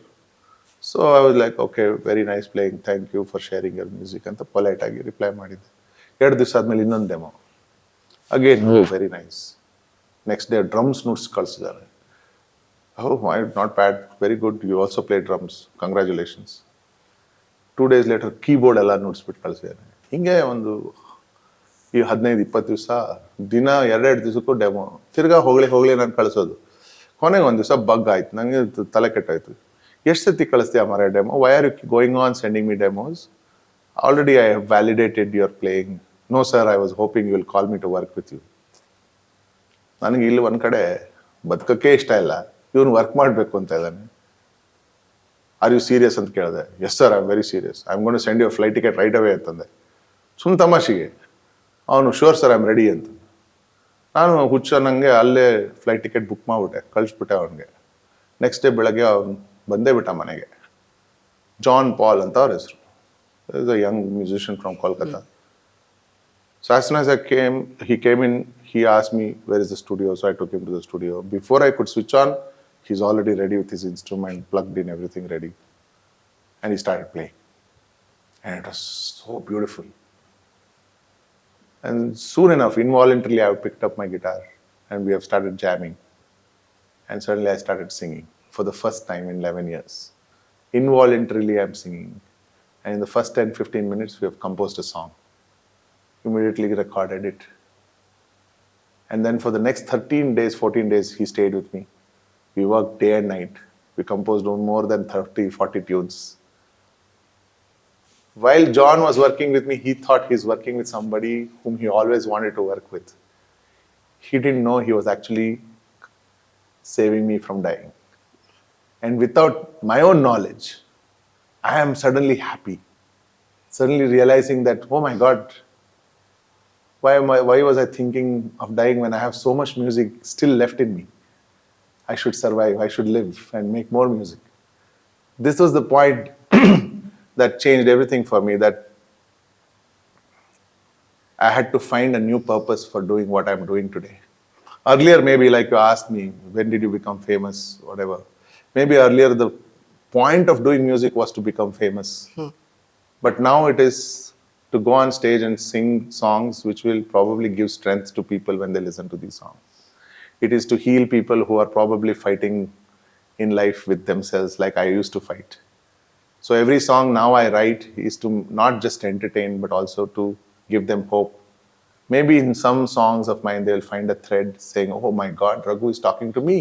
Speaker 2: So I was like, okay, very nice playing, thank you for sharing your music ಅಂತ polite ಆಗಿ reply ಮಾಡಿದ್ದೆ. 2 ದಿವಸ ಆದ್ಮೇಲೆ ಇನ್ನೊಂದು demo. Again very nice. Next day drums ನುಡ್ಸ್ ಕಳಿಸಿದ್ದಾರೆ. Oh, not bad, very good, you also play drums, congratulations. 2 days later keyboard ಎಲ್ಲ ನುಡಿಸ್ಬಿಟ್ಟು ಕಳಿಸಿದ್ದಾರೆ. ಹಿಂಗೆ ಒಂದು ಈ 15-20 ದಿವಸ ದಿನ 2 ದಿವಸಕ್ಕೂ ಡೆಮೋ, ತಿರ್ಗಾ ಹೋಗ್ಲಿ ನಾನು ಕಳಿಸೋದು. ಕೊನೆಗೆ ಒಂದು ದಿವಸ ಬಗ್ ಆಯ್ತು, ನನಗೆ ತಲೆ ಕೆಟ್ಟಾಯ್ತು. ಎಷ್ಟು ಸತಿ ಕಳಿಸ್ತೀಯ ಮಾರ demo, why are you going on sending me demos, already I have validated your playing. No sir, I was hoping you will call me to work with you. ನನಗೆ ಇಲ್ಲಿ ಒಂದು ಕಡೆ ಬದುಕಕ್ಕೆ ಇಷ್ಟ ಇಲ್ಲ, ಇವನು ವರ್ಕ್ ಮಾಡಬೇಕು ಅಂತ ಇದ್ದಾನೆ. ಆರ್ ಯು ಸೀರಿಯಸ್ ಅಂತ ಕೇಳಿದೆ. Yes sir, I am very serious, I am going to send your flight ticket right away ಅಂತಂದೆ. ಸುಮ್ ತಮಾಷೆಗೆ ಅವನು sure sir I am ready ಅಂತ. ನಾನು ಹುಚ್ಚ ನಂಗೆ ಅಲ್ಲೇ ಫ್ಲೈಟ್ ಟಿಕೆಟ್ ಬುಕ್ ಮಾಡಿಬಿಟ್ಟೆ, ಕಳಿಸ್ಬಿಟ್ಟೆ ಅವನಿಗೆ. ನೆಕ್ಸ್ಟ್ ಡೇ ಬೆಳಗ್ಗೆ ಅವನು ಬಂದೇ ಬಿಟ್ಟ ಮನೆಗೆ. ಜಾನ್ ಪಾಲ್ ಅಂತ ಅವ್ರ ಹೆಸರು. Is a young musician from Kolkata. So as soon as he came in, he asked me, where is the studio? So I took him to the studio. Before I could switch on, he's already ready with his instrument, plugged in, everything ready. And he started playing. And it was so beautiful. And soon enough, involuntarily, I picked up my guitar and we have started jamming. And suddenly I started singing for the first time in 11 years. Involuntarily, I'm singing. And in the first 10-15 minutes, we have composed a song. Immediately recorded it. And then for the next 13 days, 14 days, he stayed with me. We worked day and night. We composed more than 30-40 tunes. While John was working with me, he thought he's working with somebody whom he always wanted to work with. He didn't know he was actually saving me from dying. And without my own knowledge, I am suddenly happy. Suddenly realizing that, oh my God, why was I thinking of dying when I have so much music still left in me? I should survive, I should live and make more music. This was the point that changed everything for me, that I had to find a new purpose for doing what I'm doing today. Earlier, maybe like you asked me, when did you become famous, whatever. Maybe earlier the point of doing music was to become famous. But now it is to go on stage and sing songs which will probably give strength to people when they listen to these songs. It is to heal people who are probably fighting in life with themselves like I used to fight. So every song now I write is to not just entertain but also to give them hope. Maybe in some songs of mine they will find a thread saying, oh my God, Raghu is talking to me.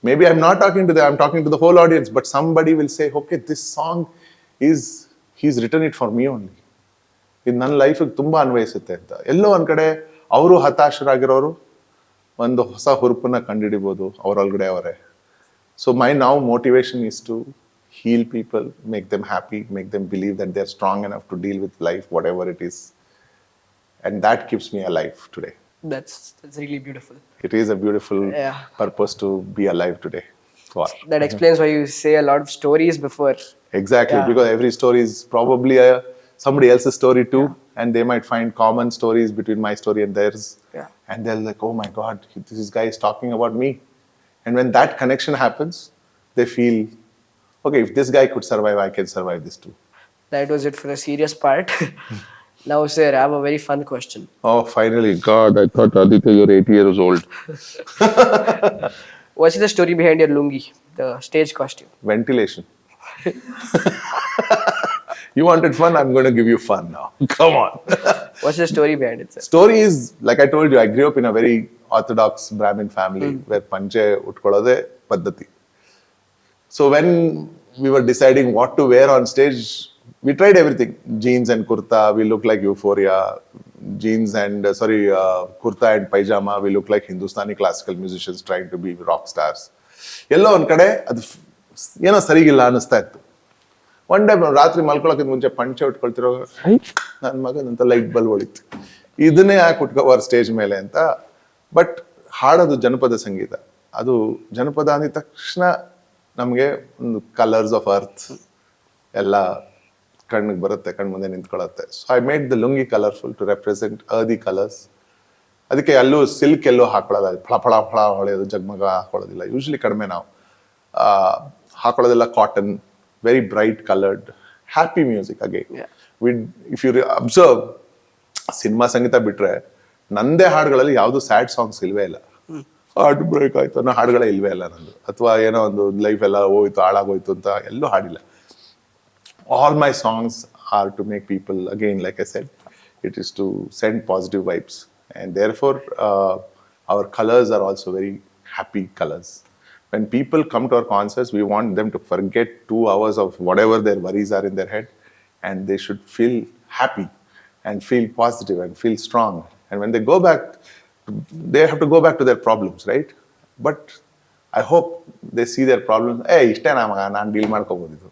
Speaker 2: Maybe I'm not talking to them, I'm talking to the whole audience, but somebody will say, okay, this song he's written it for me only. ಇದು ನನ್ನ ಲೈಫಿಗೆ ತುಂಬ ಅನ್ವಯಿಸುತ್ತೆ ಅಂತ. ಎಲ್ಲೋ ಒಂದು ಕಡೆ ಅವರು ಹತಾಶರಾಗಿರೋರು ಒಂದು ಹೊಸ ಹುರುಪನ್ನ ಕಂಡುಹಿಡಿಬೋದು ಅವರೊಳಗಡೆ ಅವರೇ. So my now motivation is to heal people, make them happy, make them believe that they're strong enough to deal with life, whatever it is. And that keeps me alive today.
Speaker 1: That's really beautiful.
Speaker 2: It is a beautiful purpose to be alive today. Wow.
Speaker 1: That explains why you say a lot of stories before.
Speaker 2: Exactly, because every story is probably somebody else's story too, and they might find common stories between my story and theirs. And they're like, oh my God, this guy is talking about me. And when that connection happens, they feel, okay, if this guy could survive, I can survive this too.
Speaker 1: That was it for the serious part. Now, sir, I have a very fun question.
Speaker 2: Oh, finally. God, I thought, Aditya, you're 80 years old.
Speaker 1: What's the story behind your lungi, the stage costume?
Speaker 2: Ventilation. You wanted fun, I'm going to give you fun now. Come on.
Speaker 1: What's the story behind it, sir?
Speaker 2: Story is, like I told you, I grew up in a very orthodox Brahmin family where panche utkolode paddhati. So when we were deciding what to wear on stage, we tried everything. Jeans and kurta, we look like Euphoria. Jeans and, kurta and pajama, we look like Hindustani classical musicians trying to be rock stars. ಎಲ್ಲೋ ಒಂದ್ ಕಡೆ ಅದು ಏನೋ ಸರಿಗಿಲ್ಲ ಅನ್ನಿಸ್ತಾ ಇತ್ತು. One day ರಾತ್ರಿ ಮಲ್ಕೊಳಕ್ಕಿಂತ ಮುಂಚೆ ಪಂಚೆ ಉಟ್ಕೊಳ್ತಿರೋ ನನ್ನ ಮಗನಂತ ಲೈಟ್ ಬಲ್ಬ್ ಹೊಳಿತು, ಇದನ್ನೇ ಯಾಕೆ ಉಟ್ಕೋಬಾರ ಸ್ಟೇಜ್ ಮೇಲೆ ಅಂತ. ಬಟ್ ಹಾಡೋದು ಜನಪದ ಸಂಗೀತ. ಅದು ಜನಪದ ಅಂದಿದ ತಕ್ಷಣ ನಮಗೆ ಒಂದು ಕಲರ್ಸ್ ಆಫ್ ಅರ್ತ್ ಎಲ್ಲ ಕಣ್ಣಿಗೆ ಬರುತ್ತೆ, ಕಣ್ಣು ಮುಂದೆ ನಿಂತ್ಕೊಳ್ಳುತ್ತೆ. So I made the lungi colourful to represent earthy colours. ಅದಕ್ಕೆ ಎಲ್ಲೂ ಸಿಲ್ಕ್ ಎಲ್ಲೋ ಹಾಕೊಳ್ಳೋದು, ಫಳ ಫಳ ಹೊಳೆಯೋದು, ಜಗ್ಮಗ ಹಾಕೊಳ್ಳೋದಿಲ್ಲ. ಯೂಶ್ವಲಿ ಕಡಿಮೆ ನಾವು ಹಾಕೊಳ್ಳೋದೆಲ್ಲ cotton, very bright coloured, happy music. Again if you observe, cinema ಸಂಗೀತ ಬಿಟ್ರೆ ನಂದೇ ಹಾಡುಗಳಲ್ಲಿ ಯಾವುದು ಸ್ಯಾಡ್ ಸಾಂಗ್ಸ್ ಇಲ್ವೇ ಇಲ್ಲ. ಹಾರ್ಟ್ ಬ್ರೇಕ್ ಆಯ್ತು ಅನ್ನೋ ಹಾಡುಗಳೇ ಇಲ್ವೇ ಇಲ್ಲ ನಂದು. ಅಥವಾ ಏನೋ ಒಂದು ಲೈಫ್ ಎಲ್ಲ ಹೋಯ್ತು ಹಾಳಾಗೋಯ್ತು ಅಂತ ಎಲ್ಲೂ ಹಾಡಿಲ್ಲ. All my songs are to make people, again, like I said, it is to send positive vibes. And therefore, our colors are also very happy colors. When people come to our concerts, we want them to forget 2 hours of whatever their worries are in their head, and they should feel happy and feel positive and feel strong. And when they go back, they have to go back to their problems, right? But I hope they see their problems, hey, ishte na maga, naan deal ಮಾಡ್ಕೋಬಹುದು.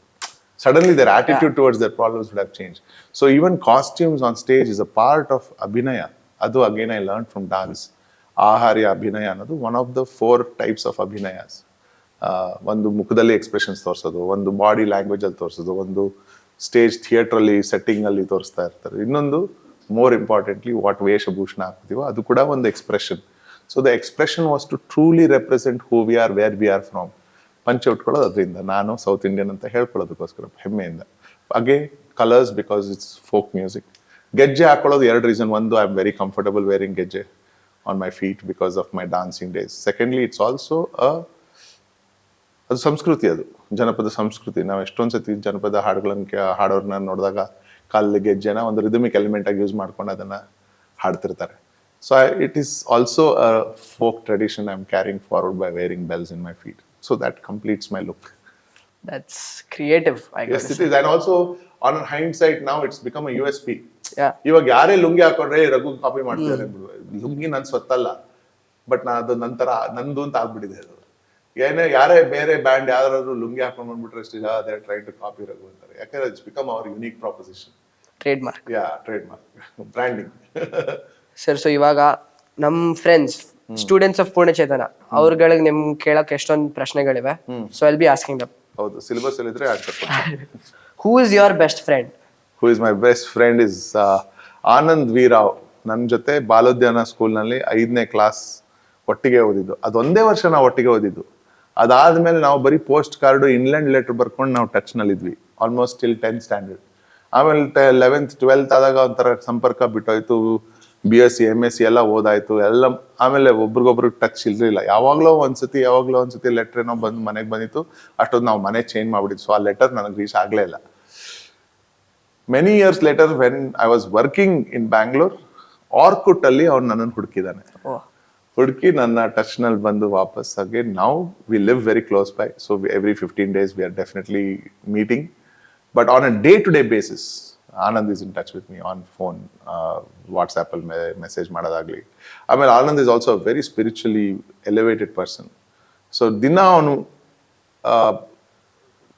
Speaker 2: Suddenly their attitude towards their problems would have changed. So even costumes on stage is a part of abhinaya. Adu again I learned from dance. Aharya abhinaya ಅನ್ನೋದು one of the 4 types of abhinayas. ಒಂದು ಮುಖದಲ್ಲಿ expressions ತೋರಿಸೋದು, ಒಂದು body language ಅಲ್ಲಿ ತೋರಿಸೋದು, ಒಂದು stage theatre ಅಲ್ಲಿ setting ಅಲ್ಲಿ ತೋರಿಸ್ತಾ ಇರ್ತಾರೆ. ಇನ್ನೊಂದು ಮೋರ್ ಇಂಪಾರ್ಟೆಂಟ್ಲಿ ವಾಟ್ ವೇಷಭೂಷಣ ಹಾಕ್ತೀವೋ ಅದು ಕೂಡ ಒಂದು expression. So the expression was to truly represent who we are, where we are from. ಪಂಚೆ ಉಟ್ಕೊಳ್ಳೋದು ಅದರಿಂದ, ನಾನು ಸೌತ್ ಇಂಡಿಯನ್ ಅಂತ ಹೇಳ್ಕೊಳ್ಳೋದಕ್ಕೋಸ್ಕರ ಹೆಮ್ಮೆಯಿಂದ. ಹಾಗೆ colours because it's folk music. ಗೆಜ್ಜೆ ಹಾಕೊಳ್ಳೋದು 2 ರೀಸನ್. ಒಂದು, I am very comfortable wearing ಗೆಜ್ಜೆ on my feet because of my dancing days. Secondly, it's also ಅದು ಸಂಸ್ಕೃತಿ, ಅದು ಜನಪದ ಸಂಸ್ಕೃತಿ. ನಾವು ಎಷ್ಟೊಂದು ಸತಿ ಜನಪದ ಹಾಡುಗಳನ್ನ ಹಾಡೋರ್ನ ನೋಡಿದಾಗ ಕಾಲಿಗೆ ಗೆಜ್ಜೆನ ಒಂದು ರಿದಮಿಕ್ ಎಲಿಮೆಂಟ್ ಆಗಿ ಯೂಸ್ ಮಾಡ್ಕೊಂಡು ಅದನ್ನ ಹಾಡ್ತಿರ್ತಾರೆ. So it is also a folk tradition I am carrying forward by wearing bells in my feet. So that completes my look.
Speaker 1: That's creative, I guess.
Speaker 2: Yes, it is. And also, on hindsight, now it's become a USP.
Speaker 1: Yeah.
Speaker 2: ಇವಾಗ ಯಾರೇ ಲುಂಗಿ ಹಾಕೊಂಡ್ರೆ Raghu copy ಮಾಡ್ತಿದ್ದಾರೆ. ಲುಂಗಿ ನನ್ ಸ್ವತ್ತಲ್ಲ, but ನಾ ಅದು ನಂತರ ನಂದು ಅಂತ ಆಗ್ಬಿಟ್ಟಿದೆ. ಅದು ಏನೇ ಯಾರೇ ಬೇರೆ ಬ್ಯಾಂಡ್ ಯಾರಾದ್ರೂ ಲುಂಗಿ ಹಾಕೊಂಡ್ ಬಂದ್ಬಿಟ್ರೆ ಅಷ್ಟೇ, they are trying to copy Raghu ಅಂತಾರೆ. ಯಾಕಂದ್ರೆ it's become our unique proposition.
Speaker 1: Trademark.
Speaker 2: Yeah, trademark. Branding.
Speaker 1: Sir, so ಇವಾಗ ನಮ್ಮ ಫ್ರೆಂಡ್ಸ್ ಸ್ಟೂಡೆಂಟ್ಸ್ ಆಫ್ ಪೂರ್ಣಚೇತನ ಅವ್ರಗಳಿಗೆ ನಿಮ್ ಕೇಳಕ್ ಎಷ್ಟೊಂದು ಪ್ರಶ್ನೆಗಳಿವೆ. So I'll be asking them.
Speaker 2: ಹೌದು, ಸಿಲೆಬಸ್ ಇದ್ರೆ ಆನ್ಸರ್ ಕೊಡ್ತೀನಿ.
Speaker 1: Who is your best friend?
Speaker 2: Who is my best friend is Anand Veerav. ನನ್ನ ಜೊತೆ ಬಾಲೋದ್ಯಾನ ಸ್ಕೂಲ್ನಲ್ಲಿ 5ನೇ ಕ್ಲಾಸ್ ಒಟ್ಟಿಗೆ ಓದಿದ್ದು. ಅದೊಂದೇ ವರ್ಷ ನಾವು ಒಟ್ಟಿಗೆ ಓದಿದ್ದು. ಅದಾದ್ಮೇಲೆ ನಾವು ಬರೀ ಪೋಸ್ಟ್ ಕಾರ್ಡ್, ಇನ್ಲ್ಯಾಂಡ್ ಲೆಟರ್ ಬರ್ಕೊಂಡು ನಾವು ಟಚ್ನಲ್ಲಿದ್ವಿ ಆಲ್ಮೋಸ್ಟ್ ಟಿಲ್ 10th ಸ್ಟ್ಯಾಂಡರ್ಡ್. ಆಮೇಲೆ 11th 12th ಆದಾಗ ಒಂಥರ ಸಂಪರ್ಕ ಬಿಟ್ಟೋಯ್ತು. BSc MSc ಎಲ್ಲ ಓದಾಯ್ತು ಎಲ್ಲ. ಆಮೇಲೆ ಒಬ್ರಿಗೊಬ್ರಿಗೆ ಟಚ್ ಇರ್ಲಿಲ್ಲ. ಯಾವಾಗ್ಲೋ ಒಂದ್ಸತಿ ಲೆಟರ್ ಏನೋ ಬಂದು ಮನೆಗೆ ಬಂದಿತ್ತು. ಅಷ್ಟೊಂದು ನಾವು ಮನೆ ಚೇಂಜ್ ಮಾಡ್ಬಿಟ್ಟಿದ್ದು. ಸೊ ಆ ಲೆಟರ್ ನನಗೆ ರೀಚ್ ಆಗ್ಲೇ ಇಲ್ಲ. Many years later when I was working in Bangalore, Orkut ಅಲ್ಲಿ ಅವ್ನು ನನ್ನನ್ನು ಹುಡುಕಿದ್ದಾನೆ. ಹುಡುಕಿ ನನ್ನ ಟಚ್ ನಲ್ಲಿ ಬಂದು ವಾಪಸ್. Again now we live very close by. So every 15 days we are definitely meeting. But on a day to day basis Anand is in touch with me on phone, WhatsApp ಅಲ್ಲಿ message ಮಾಡೋದಾಗ್ಲಿ. ಆಮೇಲೆ Anand is also a very spiritually elevated person. So ದಿನ ಅವನು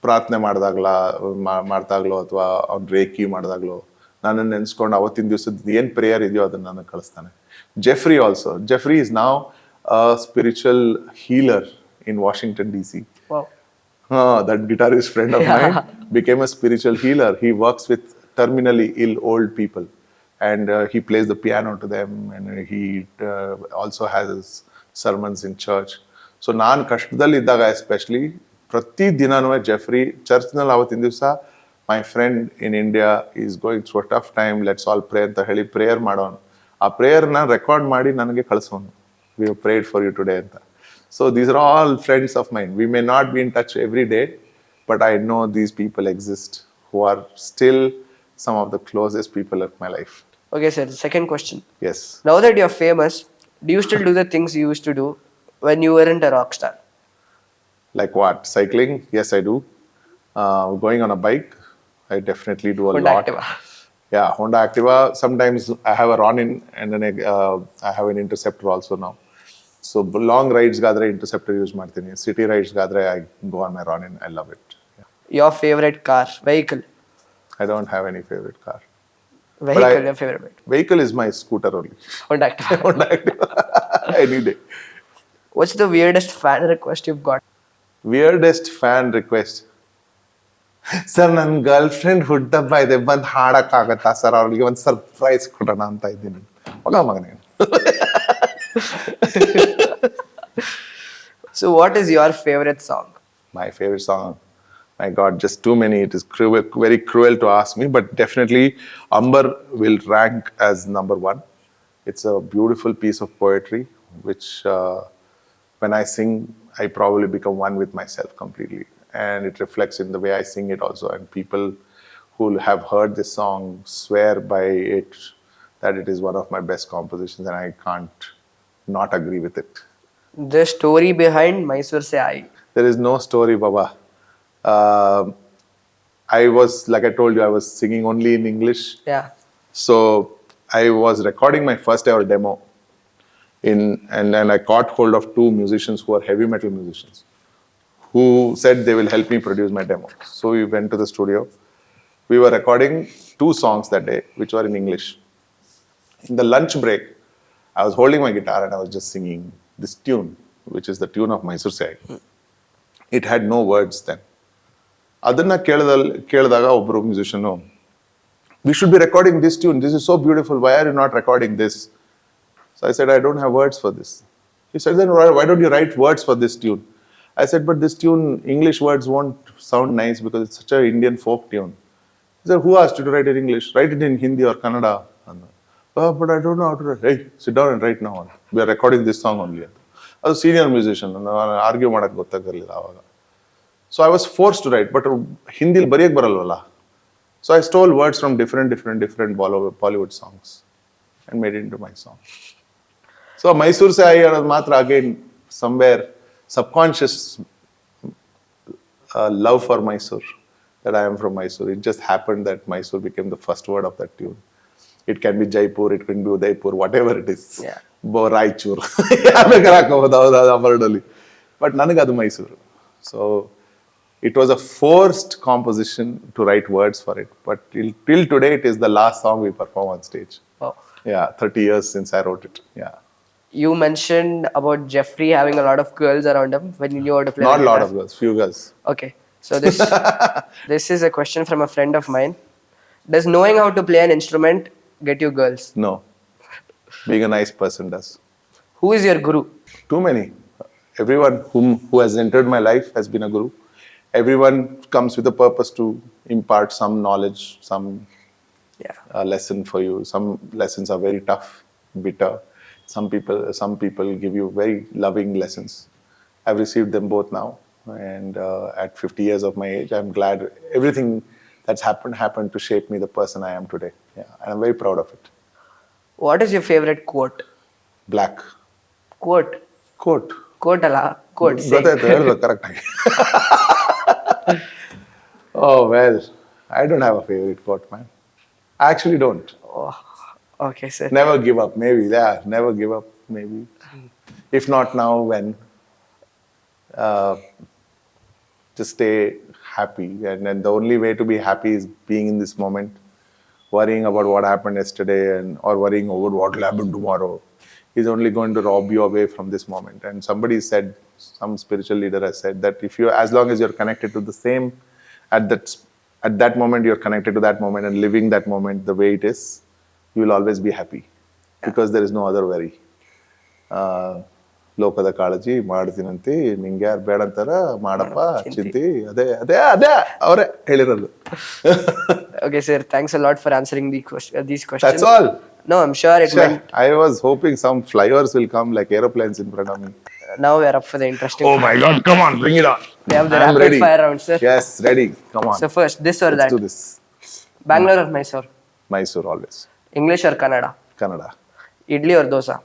Speaker 2: ಪ್ರಾರ್ಥನೆ ಮಾಡ್ದಾಗ್ಲೋ ಅಥವಾ ಅವ್ನು reiki ಮಾಡ್ದಾಗ್ಲೋ ನನ್ನನ್ನು ನೆನೆಸ್ಕೊಂಡು ಅವತ್ತಿನ ದಿವಸದ ಏನ್ ಪ್ರೇಯರ್ ಇದೆಯೋ ಅದನ್ನ ನನಗೆ ಕಳಿಸ್ತಾನೆ. Jeffrey also. Jeffrey is now a spiritual healer in Washington DC. That guitarist friend of mine became a spiritual healer. He works with terminally ill old people, and he plays the piano to them, and he also has his sermons in church. So ನಾನು ಕಷ್ಟದಲ್ಲಿ ಇದ್ದಾಗ especially ಪ್ರತಿ ದಿನಾನು Jeffrey ಚರ್ಚ್ನಲ್ಲಿ ಅವತ್ತಿನ ದಿವಸ my friend in India is going through a tough time, let's all pray ಅಂತ ಹೇಳಿ ಪ್ರೇಯರ್ ಮಾಡೋನು. ಆ ಪ್ರೇಯರ್ನ ರೆಕಾರ್ಡ್ ಮಾಡಿ ನನಗೆ ಕಳಿಸೋನು, we have prayed for you today ಅಂತ. So these are all friends of mine. We may not be in touch every day, but I know these people exist who are still some of the closest people of my life.
Speaker 1: Okay, sir. The second question.
Speaker 2: Yes.
Speaker 1: Now that you're famous, do you still do the things you used to do when you weren't a rock star?
Speaker 2: Like what? Cycling? Yes, I do. Going on a bike? I definitely do a
Speaker 1: Honda
Speaker 2: lot.
Speaker 1: Activa.
Speaker 2: Yeah, Honda Activa. Sometimes I have a run-in and then I have an interceptor also now. So long rides gadre interceptor use ಮಾಡ್ತೀನಿ. City rides gadre I go on my run-in. I love it. Yeah.
Speaker 1: Your favorite car, vehicle.
Speaker 2: I don't have any favorite car.
Speaker 1: Vehicle, your favorite.
Speaker 2: Vehicle is my scooter only.
Speaker 1: Honda Activa.
Speaker 2: Honda Activa. Any day.
Speaker 1: What's the weirdest fan request you've got?
Speaker 2: Weirdest fan request. Sir ನನ್ನ girl friend ಹುಟ್ಟಬ್ಬ ಇದೆ ಬಂದು ಹಾಡಕ್ಕಾಗತ್ತಾ sir ಅವ್ರಿಗೆ ಒಂದು surprise ಕೊಡೋಣ ಅಂತ ಇದ್ದೀನಿ ಮಗನೇ.
Speaker 1: So what is your favorite song?
Speaker 2: My favorite song, my God, just too many. It is very cruel to ask me, but definitely Ambar will rank as number one. It's a beautiful piece of poetry, which when I sing, I probably become one with myself completely. And it reflects in the way I sing it also. And people who have heard this song swear by it that it is one of my best compositions, and I can't not agree with it.
Speaker 1: The story behind Mysore Se Aayi.
Speaker 2: There is no story, Baba. I was, like I told you, I was singing only in English.
Speaker 1: Yeah.
Speaker 2: So I was recording my first ever demo and I caught hold of two musicians who are heavy metal musicians who said they will help me produce my demo. So we went to the studio. We were recording 2 songs that day, which were in English. In the lunch break, I was holding my guitar and I was just singing this tune, which is the tune of Mysore Se Aayi. It had no words then. ಅದನ್ನ ಕೇಳಿದಾಗ ಒಬ್ಬರು musician, we should be recording this tune. This is so beautiful. Why are you not recording this? So I said, I don't have words for this. He said, then why don't you write words for this tune? I said, but this tune, English words won't sound nice because it's such an Indian folk tune. He said, who asked you to write it in English? Write it in Hindi or Kannada. Oh, but I don't know how to write. Hey, sit down and write now. We are recording this song only. As a senior musician, argue ಮಾಡಕ್ಕೆ ಗೊತ್ತಾಗಿರಲಿಲ್ಲ ಆವಾಗ. So I was forced to write, but Hindi ಬರೆಯಕ್ಕೆ ಬರಲ್ವಲ್ಲ. So I stole words from different Bollywood songs and made it into my song. So Mysore Se Aayi ಅನ್ನೋದು ಮಾತ್ರ again somewhere subconscious love for Mysore, that I am from Mysore. It just happened that Mysore became the first word of that tune. It can be Jaipur, it can be Udaipur, whatever it is.
Speaker 1: Yeah.
Speaker 2: Raichur. But ನನಗೆ ಅದು Mysore. So it was a forced composition to write words for it. But till today, it is the last song we perform on stage.
Speaker 1: Wow.
Speaker 2: Yeah, 30 years since I wrote it. Yeah.
Speaker 1: You mentioned about Jeffrey having a lot of girls around him when you knew how to play.
Speaker 2: Not a lot of girls, few girls.
Speaker 1: Okay. So this is a question from a friend of mine. Does knowing how to play an instrument get you girls?
Speaker 2: No. Being a nice person does.
Speaker 1: Who is your guru?
Speaker 2: Too many. Everyone who has entered my life has been a guru. Everyone comes with a purpose to impart some knowledge, some lesson for you. Some lessons are very tough, bitter. Some people give you very loving lessons. I've received them both now, and at 50 years of my age, I'm glad everything that's happened to shape me the person I am today. Yeah, and I'm very proud of it.
Speaker 1: What is your favorite quote?
Speaker 2: Black.
Speaker 1: Quote. Quote ala. Quote.
Speaker 2: Correct. Oh, well, I don't have a favorite quote, man. I actually don't.
Speaker 1: Oh, okay, sir.
Speaker 2: Never give up, maybe. Yeah, never give up, maybe. If not now, when? Just stay happy. And the only way to be happy is being in this moment. Worrying about what happened yesterday or worrying over what will happen tomorrow is only going to rob you away from this moment. And somebody said, some spiritual leader has said that as long as you're connected to the same, at that moment you're connected to that moment and living that moment the way it is, you will always be happy because there is no other worry. Lokada Kalaji, ಮಾಡ್ತೀನಂತೆ ನಿಂಗೆ ಯಾರು ಬೇಡ ಅಂತಾರ ಮಾಡಪ್ಪ ಚಿಂತಿ ಅದೇ ಅವರೇ ಹೇಳಿರೋದು.
Speaker 1: Okay, sir. Thanks a lot for answering these questions.
Speaker 2: That's all.
Speaker 1: No, I'm sure it went.
Speaker 2: I was hoping some flyers will come like aeroplanes in front of me.
Speaker 1: Now we are up for the interesting
Speaker 2: Oh
Speaker 1: part.
Speaker 2: my God, come on, bring it on.
Speaker 1: We have the
Speaker 2: I'm
Speaker 1: rapid
Speaker 2: ready.
Speaker 1: fire round, sir.
Speaker 2: Yes, ready. Come on.
Speaker 1: So first, this or
Speaker 2: Let's
Speaker 1: that?
Speaker 2: do this.
Speaker 1: Bangalore or Mysore?
Speaker 2: Mysore always.
Speaker 1: English or Kannada?
Speaker 2: Kannada.
Speaker 1: Idli or dosa?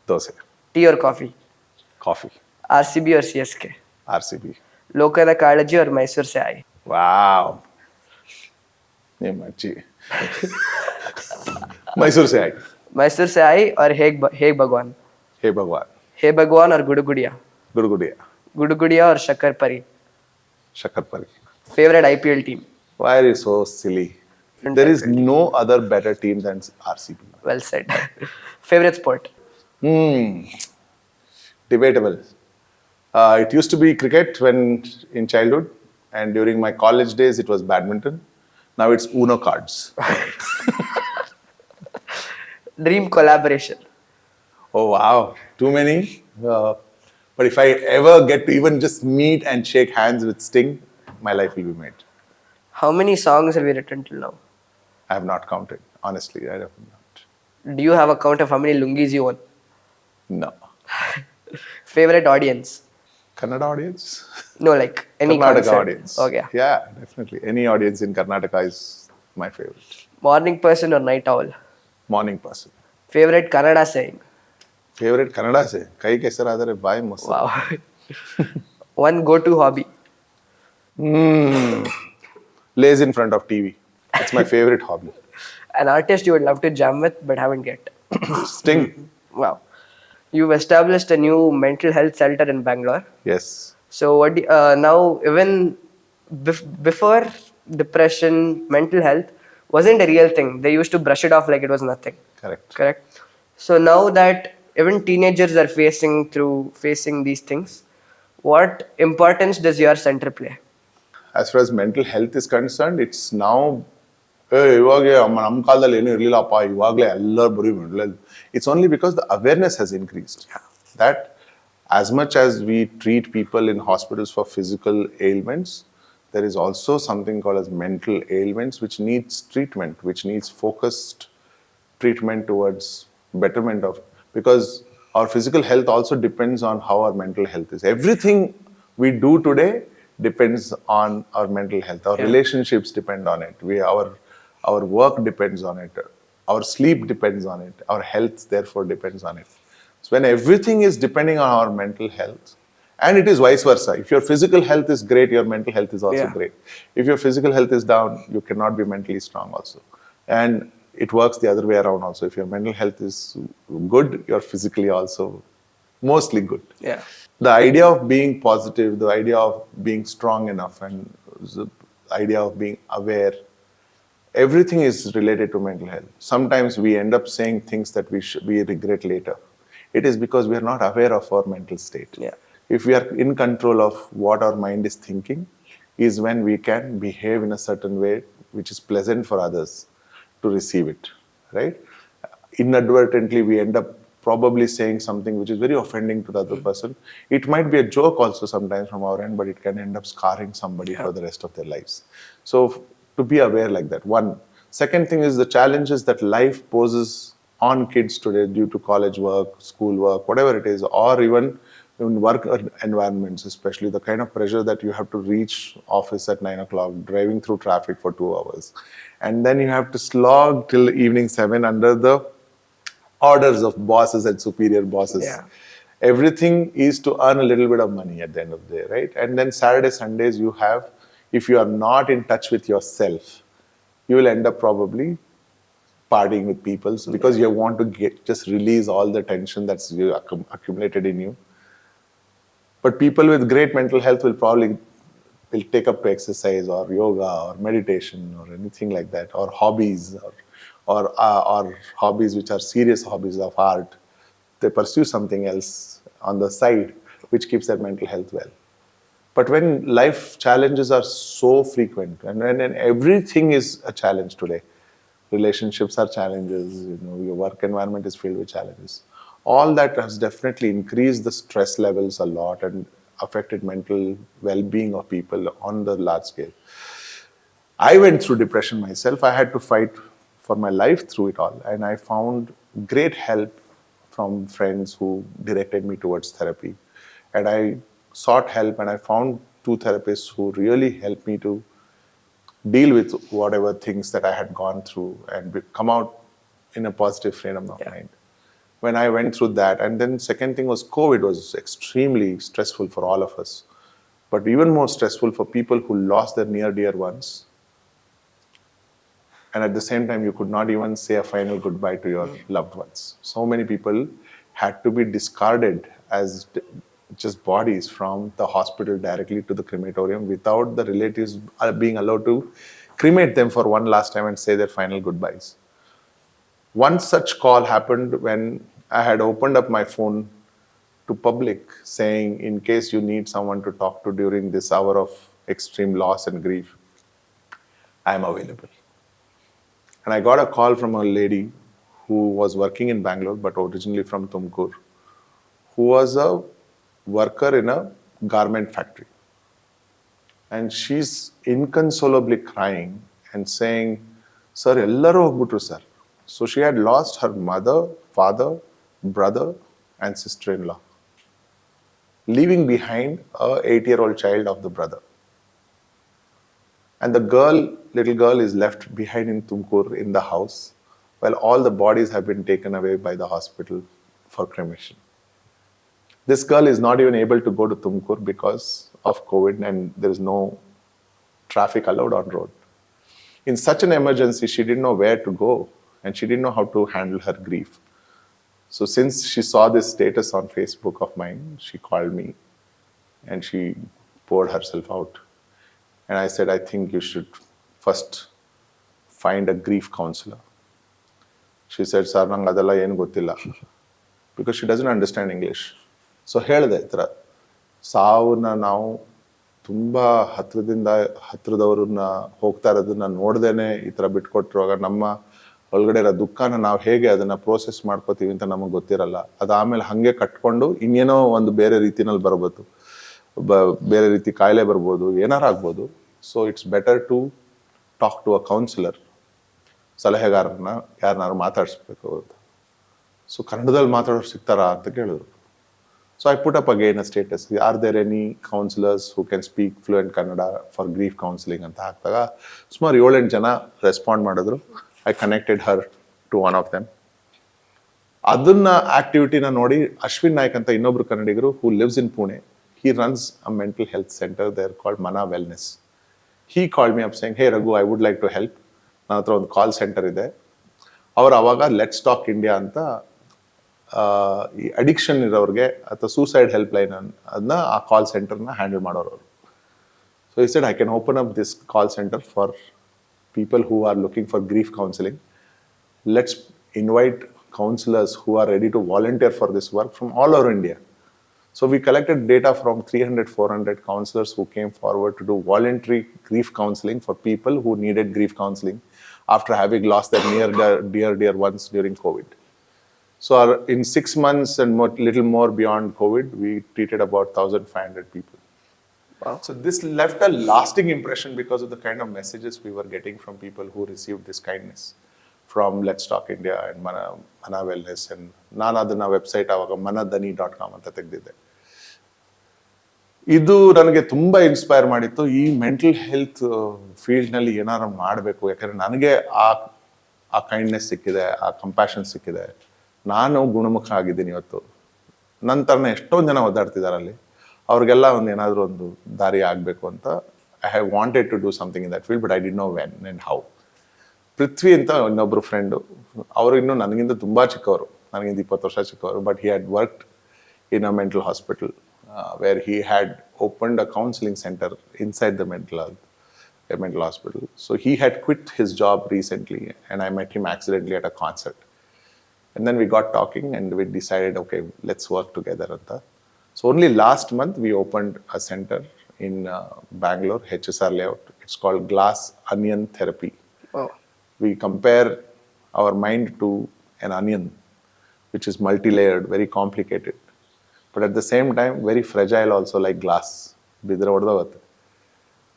Speaker 2: Dosa.
Speaker 1: Tea or coffee?
Speaker 2: Coffee.
Speaker 1: RCB or CSK?
Speaker 2: RCB.
Speaker 1: Lokada Kalaji or Mysore Se Aayi?
Speaker 2: Wow. ये मच्छी. Mysore Se Aayi.
Speaker 1: Mysore Se Aayi or Hey Bhagwan?
Speaker 2: Hey Bhagwan.
Speaker 1: Hey Bhagwan or Gudu Gudiya?
Speaker 2: Gurugudiya.
Speaker 1: Gudu Gudiya or Shakkar Pari?
Speaker 2: Shakkar Pari.
Speaker 1: Favorite IPL team?
Speaker 2: Why are you so silly? There is no other better team than RCB.
Speaker 1: Well said. Favorite sport?
Speaker 2: Debatable. It used to be cricket when in childhood, and during my college days it was badminton. Now it's Uno cards.
Speaker 1: Dream collaboration?
Speaker 2: Oh wow, too many. But if I ever get to even just meet and shake hands with Sting, my life will be made.
Speaker 1: How many songs have you written till now?
Speaker 2: I have not counted, honestly. I have not.
Speaker 1: Do you have a count of how many lungis you own?
Speaker 2: No.
Speaker 1: Favorite audience?
Speaker 2: Kannada audience?
Speaker 1: No, like any
Speaker 2: Karnataka
Speaker 1: concert.
Speaker 2: audience.
Speaker 1: Okay.
Speaker 2: Yeah, definitely. Any audience in Karnataka is my favorite.
Speaker 1: Morning person or night owl?
Speaker 2: Morning person.
Speaker 1: Favorite Kannada saying?
Speaker 2: Favorite Kannada se? Kai kesar adare bhai mosa.
Speaker 1: Wow. One go-to hobby?
Speaker 2: Lays in front of TV. It's my favorite hobby.
Speaker 1: An artist you would love to jam with but haven't yet?
Speaker 2: Sting.
Speaker 1: Wow. You've established a new mental health shelter in Bangalore.
Speaker 2: Yes.
Speaker 1: So what now even before depression, mental health wasn't a real thing. They used to brush it off like it was nothing.
Speaker 2: Correct.
Speaker 1: Correct. So now that even teenagers are facing these things, what importance does your center play?
Speaker 2: As far as mental health is concerned, it's now ಇವಾಗ ನಮ್ಮ ಕಾಲದಲ್ಲಿ ಏನೂ ಇರಲಿಲ್ಲಪ್ಪ ಇವಾಗಲೇ ಎಲ್ಲರೂ ಬರೀ mental health. It's only because the awareness has increased. That as much as we treat people in hospitals for physical ailments, there is also something called as mental ailments which needs treatment, which needs focused treatment towards betterment of, because our physical health also depends on how our mental health is. Everything we do today depends on our mental health. Our relationships depend on it. Our work depends on it. Our sleep depends on it. Our health therefore depends on it. So when everything is depending on our mental health, and it is vice versa. If your physical health is great, your mental health is also great. If your physical health is down, you cannot be mentally strong also. And it works the other way around also. If your mental health is good, you're physically also mostly good.
Speaker 1: Yeah.
Speaker 2: The idea of being positive, the idea of being strong enough, and the idea of being aware, everything is related to mental health. Sometimes we end up saying things that we regret later. It is because we are not aware of our mental state.
Speaker 1: Yeah.
Speaker 2: If we are in control of what our mind is thinking, is when we can behave in a certain way which is pleasant for others to receive it, right? Inadvertently, we end up probably saying something which is very offending to the other person. It might be a joke also sometimes from our end, but it can end up scarring somebody for the rest of their lives. So to be aware like that. One. Second thing is the challenges that life poses on kids today due to college work, school work, whatever it is, or even in work environments, especially the kind of pressure that you have to reach office at 9 o'clock, driving through traffic for 2 hours. And then you have to slog till evening 7 under the orders of bosses and superior bosses.
Speaker 1: Yeah.
Speaker 2: Everything is to earn a little bit of money at the end of the day, right? And then Saturday, Sundays, you have, if you are not in touch with yourself, you will end up probably partying with people because you want to just release all the tension that's accumulated in you. But people with great mental health will take up to exercise or yoga or meditation or anything like that, or hobbies or hobbies which are serious hobbies of art. They pursue something else on the side which keeps their mental health well. But when life challenges are so frequent, and everything is a challenge today, relationships are challenges, your work environment is filled with challenges. All that has definitely increased the stress levels a lot and affected mental well-being of people on the large scale. I went through depression myself. I had to fight for my life through it all. And I found great help from friends who directed me towards therapy. And I sought help, and I found two therapists who really helped me to deal with whatever things that I had gone through and come out in a positive frame of mind. When I went through that, and then second thing was COVID was extremely stressful for all of us, but even more stressful for people who lost their near dear ones. And at the same time, you could not even say a final goodbye to your loved ones. So many people had to be discarded as just bodies from the hospital directly to the crematorium without the relatives being allowed to cremate them for one last time and say their final goodbyes. One such call happened when I had opened up my phone to public saying, in case you need someone to talk to during this hour of extreme loss and grief, I am available. And I got a call from a lady who was working in Bangalore, but originally from Tumkur, who was a worker in a garment factory. And she's inconsolably crying and saying, Sir, ellaru hogbutru, sir. So she had lost her mother, father, brother, and sister-in-law, leaving behind a 8-year-old child of the brother. And the little girl is left behind in Tumkur in the house, while all the bodies have been taken away by the hospital for cremation. This girl is not even able to go to Tumkur because of COVID, and there is no traffic allowed on road. In such an emergency, she didn't know where to go, and she didn't know how to handle her grief. So since she saw this status on Facebook of mine, she called me and she poured herself out. And I said, I think you should first find a grief counselor. She said, Sir, nange adella ಏನು ಗೊತ್ತಿಲ್ಲ, because she doesn't understand English. So ಹೇಳಿದೆ ಈ ಥರ ಸಾವನ್ನ ನಾವು ತುಂಬ ಹತ್ರದವ್ರನ್ನ ಹೋಗ್ತಾ ಇರೋದನ್ನ ನೋಡ್ದೇನೆ ಈ ಥರ ಬಿಟ್ಕೊಟ್ಟಿರುವಾಗ ನಮ್ಮ ಒಳಗಡೆ ಇರೋ ದುಃಖನ ನಾವು ಹೇಗೆ ಅದನ್ನ ಪ್ರೋಸೆಸ್ ಮಾಡ್ಕೋತೀವಿ ಅಂತ ನಮಗೆ ಗೊತ್ತಿರಲ್ಲ. ಅದಾದಮೇಲೆ ಹಾಗೆ ಕಟ್ಕೊಂಡು ಇನ್ನೇನೋ ಒಂದು ಬೇರೆ ರೀತಿನಲ್ಲಿ ಬರ್ಬೋದು, ಬೇರೆ ರೀತಿ ಕಾಯಿಲೆ ಬರ್ಬೋದು, ಏನಾರು ಆಗ್ಬೋದು. So it's better to talk to a counsellor, ಸಲಹೆಗಾರರನ್ನ ಯಾರನ್ನಾರು ಮಾತಾಡಿಸ್ಬೇಕು ಅಂತ. ಸೊ ಕನ್ನಡದಲ್ಲಿ ಮಾತಾಡೋರು ಸಿಗ್ತಾರಾ ಅಂತ ಕೇಳಿದ್ರು. So I put up again a status, are there any counsellors who can speak fluent Kannada for grief counselling ಅಂತ ಹಾಕಿದಾಗ ಸುಮಾರು 7-8 ಜನ ರೆಸ್ಪಾಂಡ್ ಮಾಡಿದ್ರು. I connected her to one of them. ಅದನ್ನ ಆಕ್ಟಿವಿಟಿನ ನೋಡಿ ಅಶ್ವಿನ್ ನಾಯ್ಕ್ ಅಂತ ಇನ್ನೊಬ್ರು ಕನ್ನಡಿಗರು who lives in Pune, he runs a mental health center there called Mana Wellness. He called me up saying, hey Raghu, I would like to help. ನನ್ನ ಹತ್ರ ಒಂದು call centre ಇದೆ. ಅವ್ರು ಅವಾಗ ಲೆಟ್ಸ್ ಟಾಕ್ ಇಂಡಿಯಾ ಅಂತ ಈ ಅಡಿಕ್ಷನ್ ಇರೋರಿಗೆ ಅಥವಾ ಸೂಸೈಡ್ ಹೆಲ್ಪ್ ಲೈನ್ ಅದನ್ನ ಆ ಕಾಲ್ ಸೆಂಟರ್ನ ಹ್ಯಾಂಡಲ್ ಮಾಡೋರು. So he said I can open up this call centre for people who are looking for grief counseling. Let's invite counselors who are ready to volunteer for this work from all over India. So we collected data from 300-400 counselors who came forward to do voluntary grief counseling for people who needed grief counseling after having lost their dear ones during COVID. So in 6 months and little more beyond COVID, we treated about 1,500 people. Wow. So this left a lasting impression because of the kind of messages we were getting from people who received this kindness from Let's Talk India and Mana Wellness. And ನಾನು ಅದನ್ನ website ಆವಾಗ manadani.com ಅಂತ ತೆಗೆದಿದ್ದೆ. ಇದು ನನಗೆ ತುಂಬಾ inspire ಮಾಡಿತ್ತು. ಈ mental health ಫೀಲ್ಡ್ನಲ್ಲಿ ಏನಾರು ಮಾಡಬೇಕು, ಯಾಕಂದ್ರೆ ನನಗೆ ಆ ಕೈಂಡ್ನೆಸ್ ಸಿಕ್ಕಿದೆ, ಆ ಕಂಪ್ಯಾಷನ್ ಸಿಕ್ಕಿದೆ. ನಾನು ಗುಣಮುಖ ಆಗಿದ್ದೀನಿ ಇವತ್ತು. ನಂತರನೇ ಎಷ್ಟೊಂದು ಜನ ಓದಾಡ್ತಿದ್ದಾರೆ ಅಲ್ಲಿ, ಅವ್ರಿಗೆಲ್ಲ ಏನಾದರೂ ಒಂದು ದಾರಿ ಆಗಬೇಕು ಅಂತ I have wanted to do something in that field, but I did know when and how. Prithvi ಅಂತ ಇನ್ನೊಬ್ರು ಫ್ರೆಂಡು, ಅವರು ಇನ್ನೂ ನನಗಿಂತ ತುಂಬ ಚಿಕ್ಕವರು, ನನಗಿಂತ 20 ವರ್ಷ ಚಿಕ್ಕವರು, but he had worked in a mental hospital where he had opened a counseling center inside the mental hospital. So he had quit his job recently, and I met him accidentally at a concert. And then we got talking and we decided, okay, let's work together. So only last month we opened a center in Bangalore, HSR layout. It's called Glass Onion Therapy.
Speaker 1: Wow.
Speaker 2: We compare our mind to an onion, which is multi-layered, very complicated, but at the same time very fragile also, like glass. ಬಿದ್ರೆ ಹೊಡೆದೋಗುತ್ತೆ.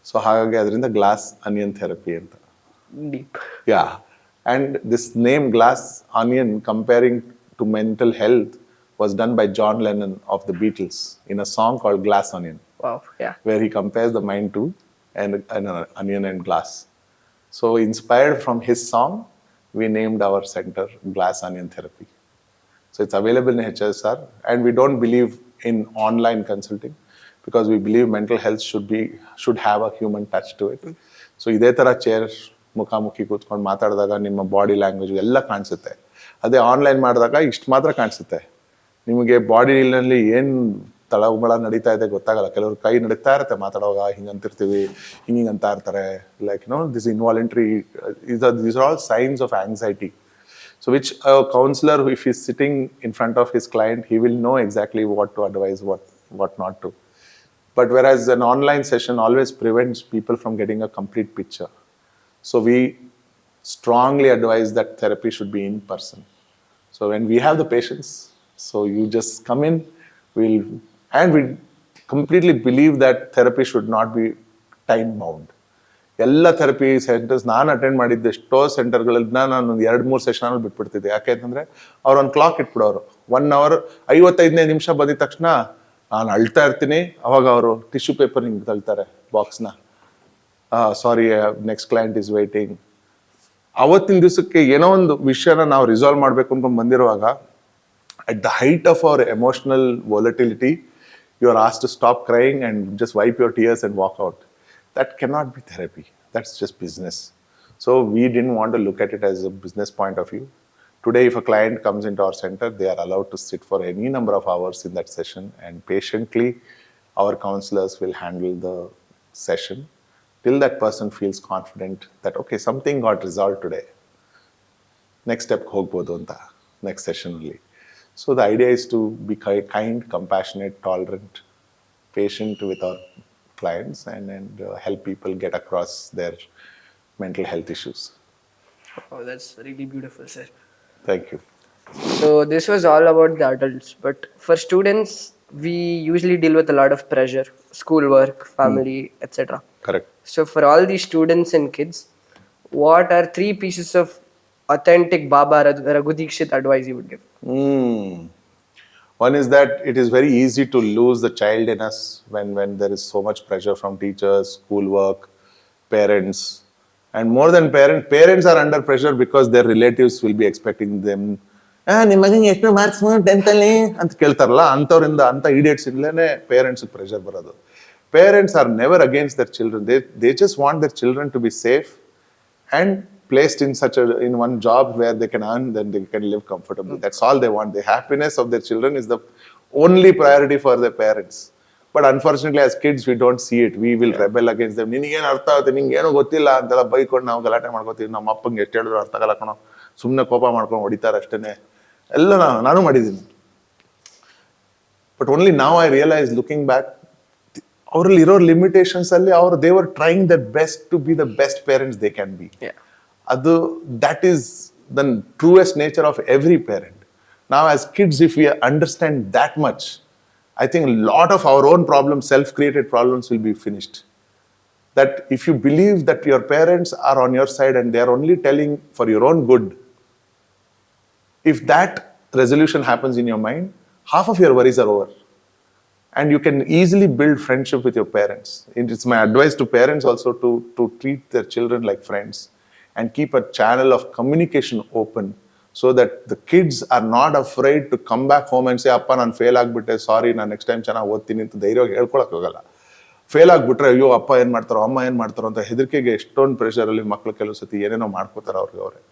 Speaker 2: So ಹಾಗಾಗಿ ಅದರಿಂದ glass onion therapy ಅಂತ.
Speaker 1: Deep.
Speaker 2: Yeah. And this name Glass Onion, comparing to mental health, was done by John Lennon of the Beatles in a song called Glass Onion,
Speaker 1: Wow. Yeah.
Speaker 2: where he compares the mind to an onion and glass. So, inspired from his song, we named our center Glass Onion Therapy. So, it's available in HSR, and we don't believe in online consulting because we believe mental health should have a human touch to it. So ಇದೇ ಥರ chair ಮುಖಾಮುಖಿ ಕೂತ್ಕೊಂಡು ಮಾತಾಡಿದಾಗ ನಿಮ್ಮ body language ಎಲ್ಲ ಕಾಣಿಸುತ್ತೆ. ಅದೇ online ಮಾಡಿದಾಗ ಇಷ್ಟು ಮಾತ್ರ ಕಾಣಿಸುತ್ತೆ. ನಿಮಗೆ ಬಾಡಿನಲ್ಲಿ ಏನು ತಳಮಳ ನಡೀತಾ ಇದೆ ಗೊತ್ತಾಗಲ್ಲ. ಕೆಲವರು ಕೈ ನಡೀತಾ ಇರುತ್ತೆ ಮಾತಾಡುವಾಗ, ಹಿಂಗೆ ಅಂತಿರ್ತೀವಿ, ಹಿಂಗೆ ಅಂತ ಇರ್ತಾರೆ. Like this involuntary these are all signs of anxiety. So which a counselor, if he's sitting in front of his client, he will know exactly what to advise, what not to. But whereas an online session always prevents people from getting a complete picture. So we strongly advise that therapy should be in person. So when we have the patients, so you just come in, we completely believe that therapy should not be time bound. ಎಲ್ಲ therapy centres ನಾನು attend ಮಾಡಿದ್ದೆ ಎಷ್ಟೋ ಸೆಂಟರ್ಗಳನ್ನ ನಾನು 2-3 ಸೆಷನಲ್ಲಿ ಬಿಟ್ಬಿಡ್ತಿದ್ದೆ. ಯಾಕೆ ಅಂತಂದರೆ ಅವ್ರು ಒಂದು clock ಇಟ್ಬಿಡೋರು. 1 hour 55 ನಿಮಿಷ ಬಂದಿದ ತಕ್ಷಣ ನಾನು ಅಳ್ತಾ ಇರ್ತೀನಿ. ಅವಾಗ ಅವರು ಟಿಶ್ಯೂ ಪೇಪರ್ ಹಿಂಗೆ ತಳ್ತಾರೆ ಬಾಕ್ಸ್ನ. Sorry, next client is waiting. ಅವತ್ತಿನ ದಿವಸಕ್ಕೆ ಏನೋ ಒಂದು ವಿಷಯನ ನಾವು ರಿಸಾಲ್ವ್ ಮಾಡಬೇಕು ಅನ್ಕೊಂಡು ಬಂದಿರುವಾಗ, at the height of our emotional volatility, you are asked to stop crying and just wipe your tears and walk out. That cannot be therapy. That's just business. So we didn't want to look at it as a business point of view. Today, if a client comes into our center, they are allowed to sit for any number of hours in that session, and patiently our counselors will handle the session till that person feels confident that, okay, something got resolved today. Next step, hogbodu anta, next session only. So the idea is to be kind, compassionate, tolerant, patient with our clients and help people get across their mental health issues.
Speaker 1: Oh, that's really beautiful, sir.
Speaker 2: Thank you.
Speaker 1: So this was all about the adults, but for students, we usually deal with a lot of pressure, schoolwork, family, etc.
Speaker 2: Correct.
Speaker 1: So for all these students and kids, what are 3 pieces of authentic Baba Raghu Dixit advice you would give?
Speaker 2: One is that it is very easy to lose the child in us when there is so much pressure from teachers, schoolwork, parents. And more than parents are under pressure because their relatives will be expecting them. ನಿಮ್ಮ ಮಗನಿಗೆ ಎಷ್ಟು marks 10th ಅಲ್ಲಿ ಅಂತ ಕೇಳ್ತಾರಲ್ಲ, ಅಂಥವ್ರಿಂದ ಅಂಥ idiots ಇಂದಲೇ parents pressure ಬರೋದು. Parents are never against their children. They just want their children to be safe and placed in one job where they can earn, then they can live comfortably. That's all they want. The happiness of their children is the only priority for their parents. But unfortunately, as kids, we don't see it. We will rebel against them. ನಿನಗೇನು ಅರ್ಥ ಆಗುತ್ತೆ, ನಿಂಗೇನು ಗೊತ್ತಿಲ್ಲ ಅಂತೆಲ್ಲ ಬೈಕೊಂಡು ನಾವು ಗಲಾಟೆ ಮಾಡ್ಕೋತೀವಿ. ನಮ್ಮ ಅಪ್ಪಂಗೆ ಎಷ್ಟು ಹೇಳಿದ್ರು ಅರ್ಥ ಆಗಲ್ಲ ಕಣೋ, ಸುಮ್ಮನೆ ಕೋಪ ಮಾಡ್ಕೊಂಡು ಹೊಡಿತಾರೆ ಅಷ್ಟೇ. ಎಲ್ಲ ನಾನು ಮಾಡಿದ್ದೀನಿ. ಬಟ್ ಓನ್ಲಿ ನಾವು ಐ ರಿಯಲೈಸ್, ಲುಕಿಂಗ್ ಬ್ಯಾಕ್, ಅವರಲ್ಲಿ ಇರೋ ಲಿಮಿಟೇಷನ್ಸ್ ಅಲ್ಲಿ they were trying their best to be the best parents they can be. That is the truest nature of every parent. Now as kids, if we understand that much, I think a lot of our own problems, self-created problems, will be finished. That if you believe that your parents are on your side and they are only telling for your own good, if that resolution happens in your mind, half of your worries are over. And you can easily build friendship with your parents. It's my advice to parents also to treat their children like friends and keep a channel of communication open so that the kids are not afraid to come back home and say, appa ನಾನು fail ಆಗಿಬಿಟ್ಟೆ, ಸಾರಿ, ನಾನು next time ಚೆನ್ನಾಗಿ ಓದ್ತೀನಿ ಅಂತ ಧೈರ್ಯವಾಗಿ ಹೇಳ್ಕೊಳಕ್ಕೆ ಹೋಗಲ್ಲ. Fail ಆಗಿಬಿಟ್ರೆ ಅಯ್ಯೋ ಅಪ್ಪ ಏನು ಮಾಡ್ತಾರೋ ಅಮ್ಮ ಏನು ಮಾಡ್ತಾರೋ ಅಂತ ಹೆದರಿಕೆಗೆ ಎಷ್ಟೊಂದು ಪ್ರೆಷರಲ್ಲಿ ಮಕ್ಕಳು ಕೆಲವು ಸತಿ ಏನೇನೋ ಮಾಡ್ಕೋತಾರೆ ಅವ್ರಿಗೆ.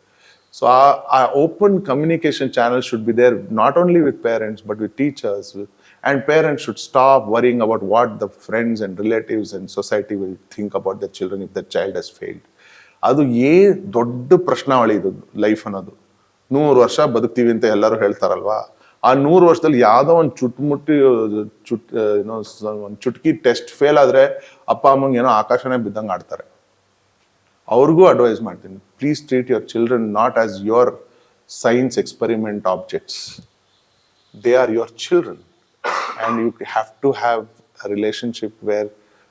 Speaker 2: So our open communication channel should be there, not only with parents but with teachers, and parents should stop worrying about what the friends and relatives and society will think about their children if their child has failed. ಅದು ದೊಡ್ಡ ಪ್ರಶ್ನಾವಳಿ ಇದು life ಅನ್ನೋದು. 100 ವರ್ಷ ಬದುಕ್ತೀವಿ ಅಂತ ಎಲ್ಲರೂ ಹೇಳ್ತಾರಲ್ವಾ, ಆ 100 ವರ್ಷದಲ್ಲಿ ಯಾವುದೋ ಒಂದು ಒಂದು ಚುಟ್ಕಿ ಟೆಸ್ಟ್ ಫೇಲ್ ಆದ್ರೆ ಅಪ್ಪ ಅಮ್ಮಂಗೆ ಏನೋ ಆಕಾಶನೇ ಬಿದ್ದಂಗೆ ಆಡ್ತಾರೆ. ಅವ್ರಿಗೂ ಅಡ್ವೈಸ್ ಮಾಡ್ತೀನಿ, please treat your children not as your science experiment objects. They are your children and you have to have a relationship where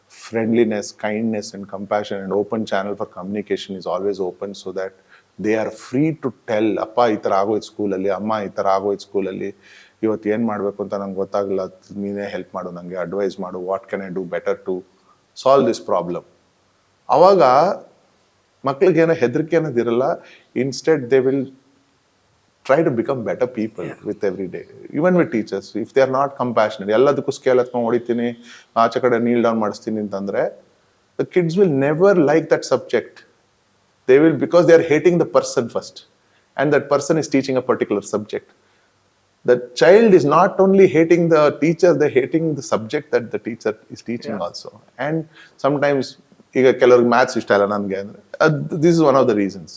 Speaker 2: friendliness, kindness and compassion and open channel for communication is always open, so that they are free to tell, appa ಈ ಥರ ಆಗೋಯ್ತು ಸ್ಕೂಲಲ್ಲಿ, ಅಮ್ಮ ಈ ಥರ ಆಗೋಯ್ತು ಸ್ಕೂಲಲ್ಲಿ, ಇವತ್ತು ಏನು ಮಾಡಬೇಕು ಅಂತ ನಂಗೆ ಗೊತ್ತಾಗಲ್ಲ, ನೀನೇ ಹೆಲ್ಪ್ ಮಾಡು, ನನಗೆ ಅಡ್ವೈಸ್ ಮಾಡು, what can I do better to solve this problem. ಅವಾಗ ಮಕ್ಳಿಗೇನೋ ಹೆದರಿಕೆ ಅನ್ನೋದಿರಲ್ಲ. Instead they will try to become better people with every day. Even with teachers, if they are not compassionate, ಎಲ್ಲದಕ್ಕೂ ಸ್ಕೇಲ್ ಹತ್ಕೊಂಡು ಹೊಡಿತೀನಿ, ಆಚೆ ಕಡೆ ನೀಲ್ ಡೌನ್ ಮಾಡಿಸ್ತೀನಿ ಅಂತಂದ್ರೆ, the kids will never like that subject. They will, because they are hating the person first, and that person is teaching a particular subject. The child is not only hating the teacher, they're hating the subject that the teacher is teaching also. And sometimes ಈಗ ಕೆಲವ್ರಿಗೆ maths ಇಷ್ಟ ಇಲ್ಲ ನನಗೆ ಅಂದ್ರೆ, this is one of the reasons.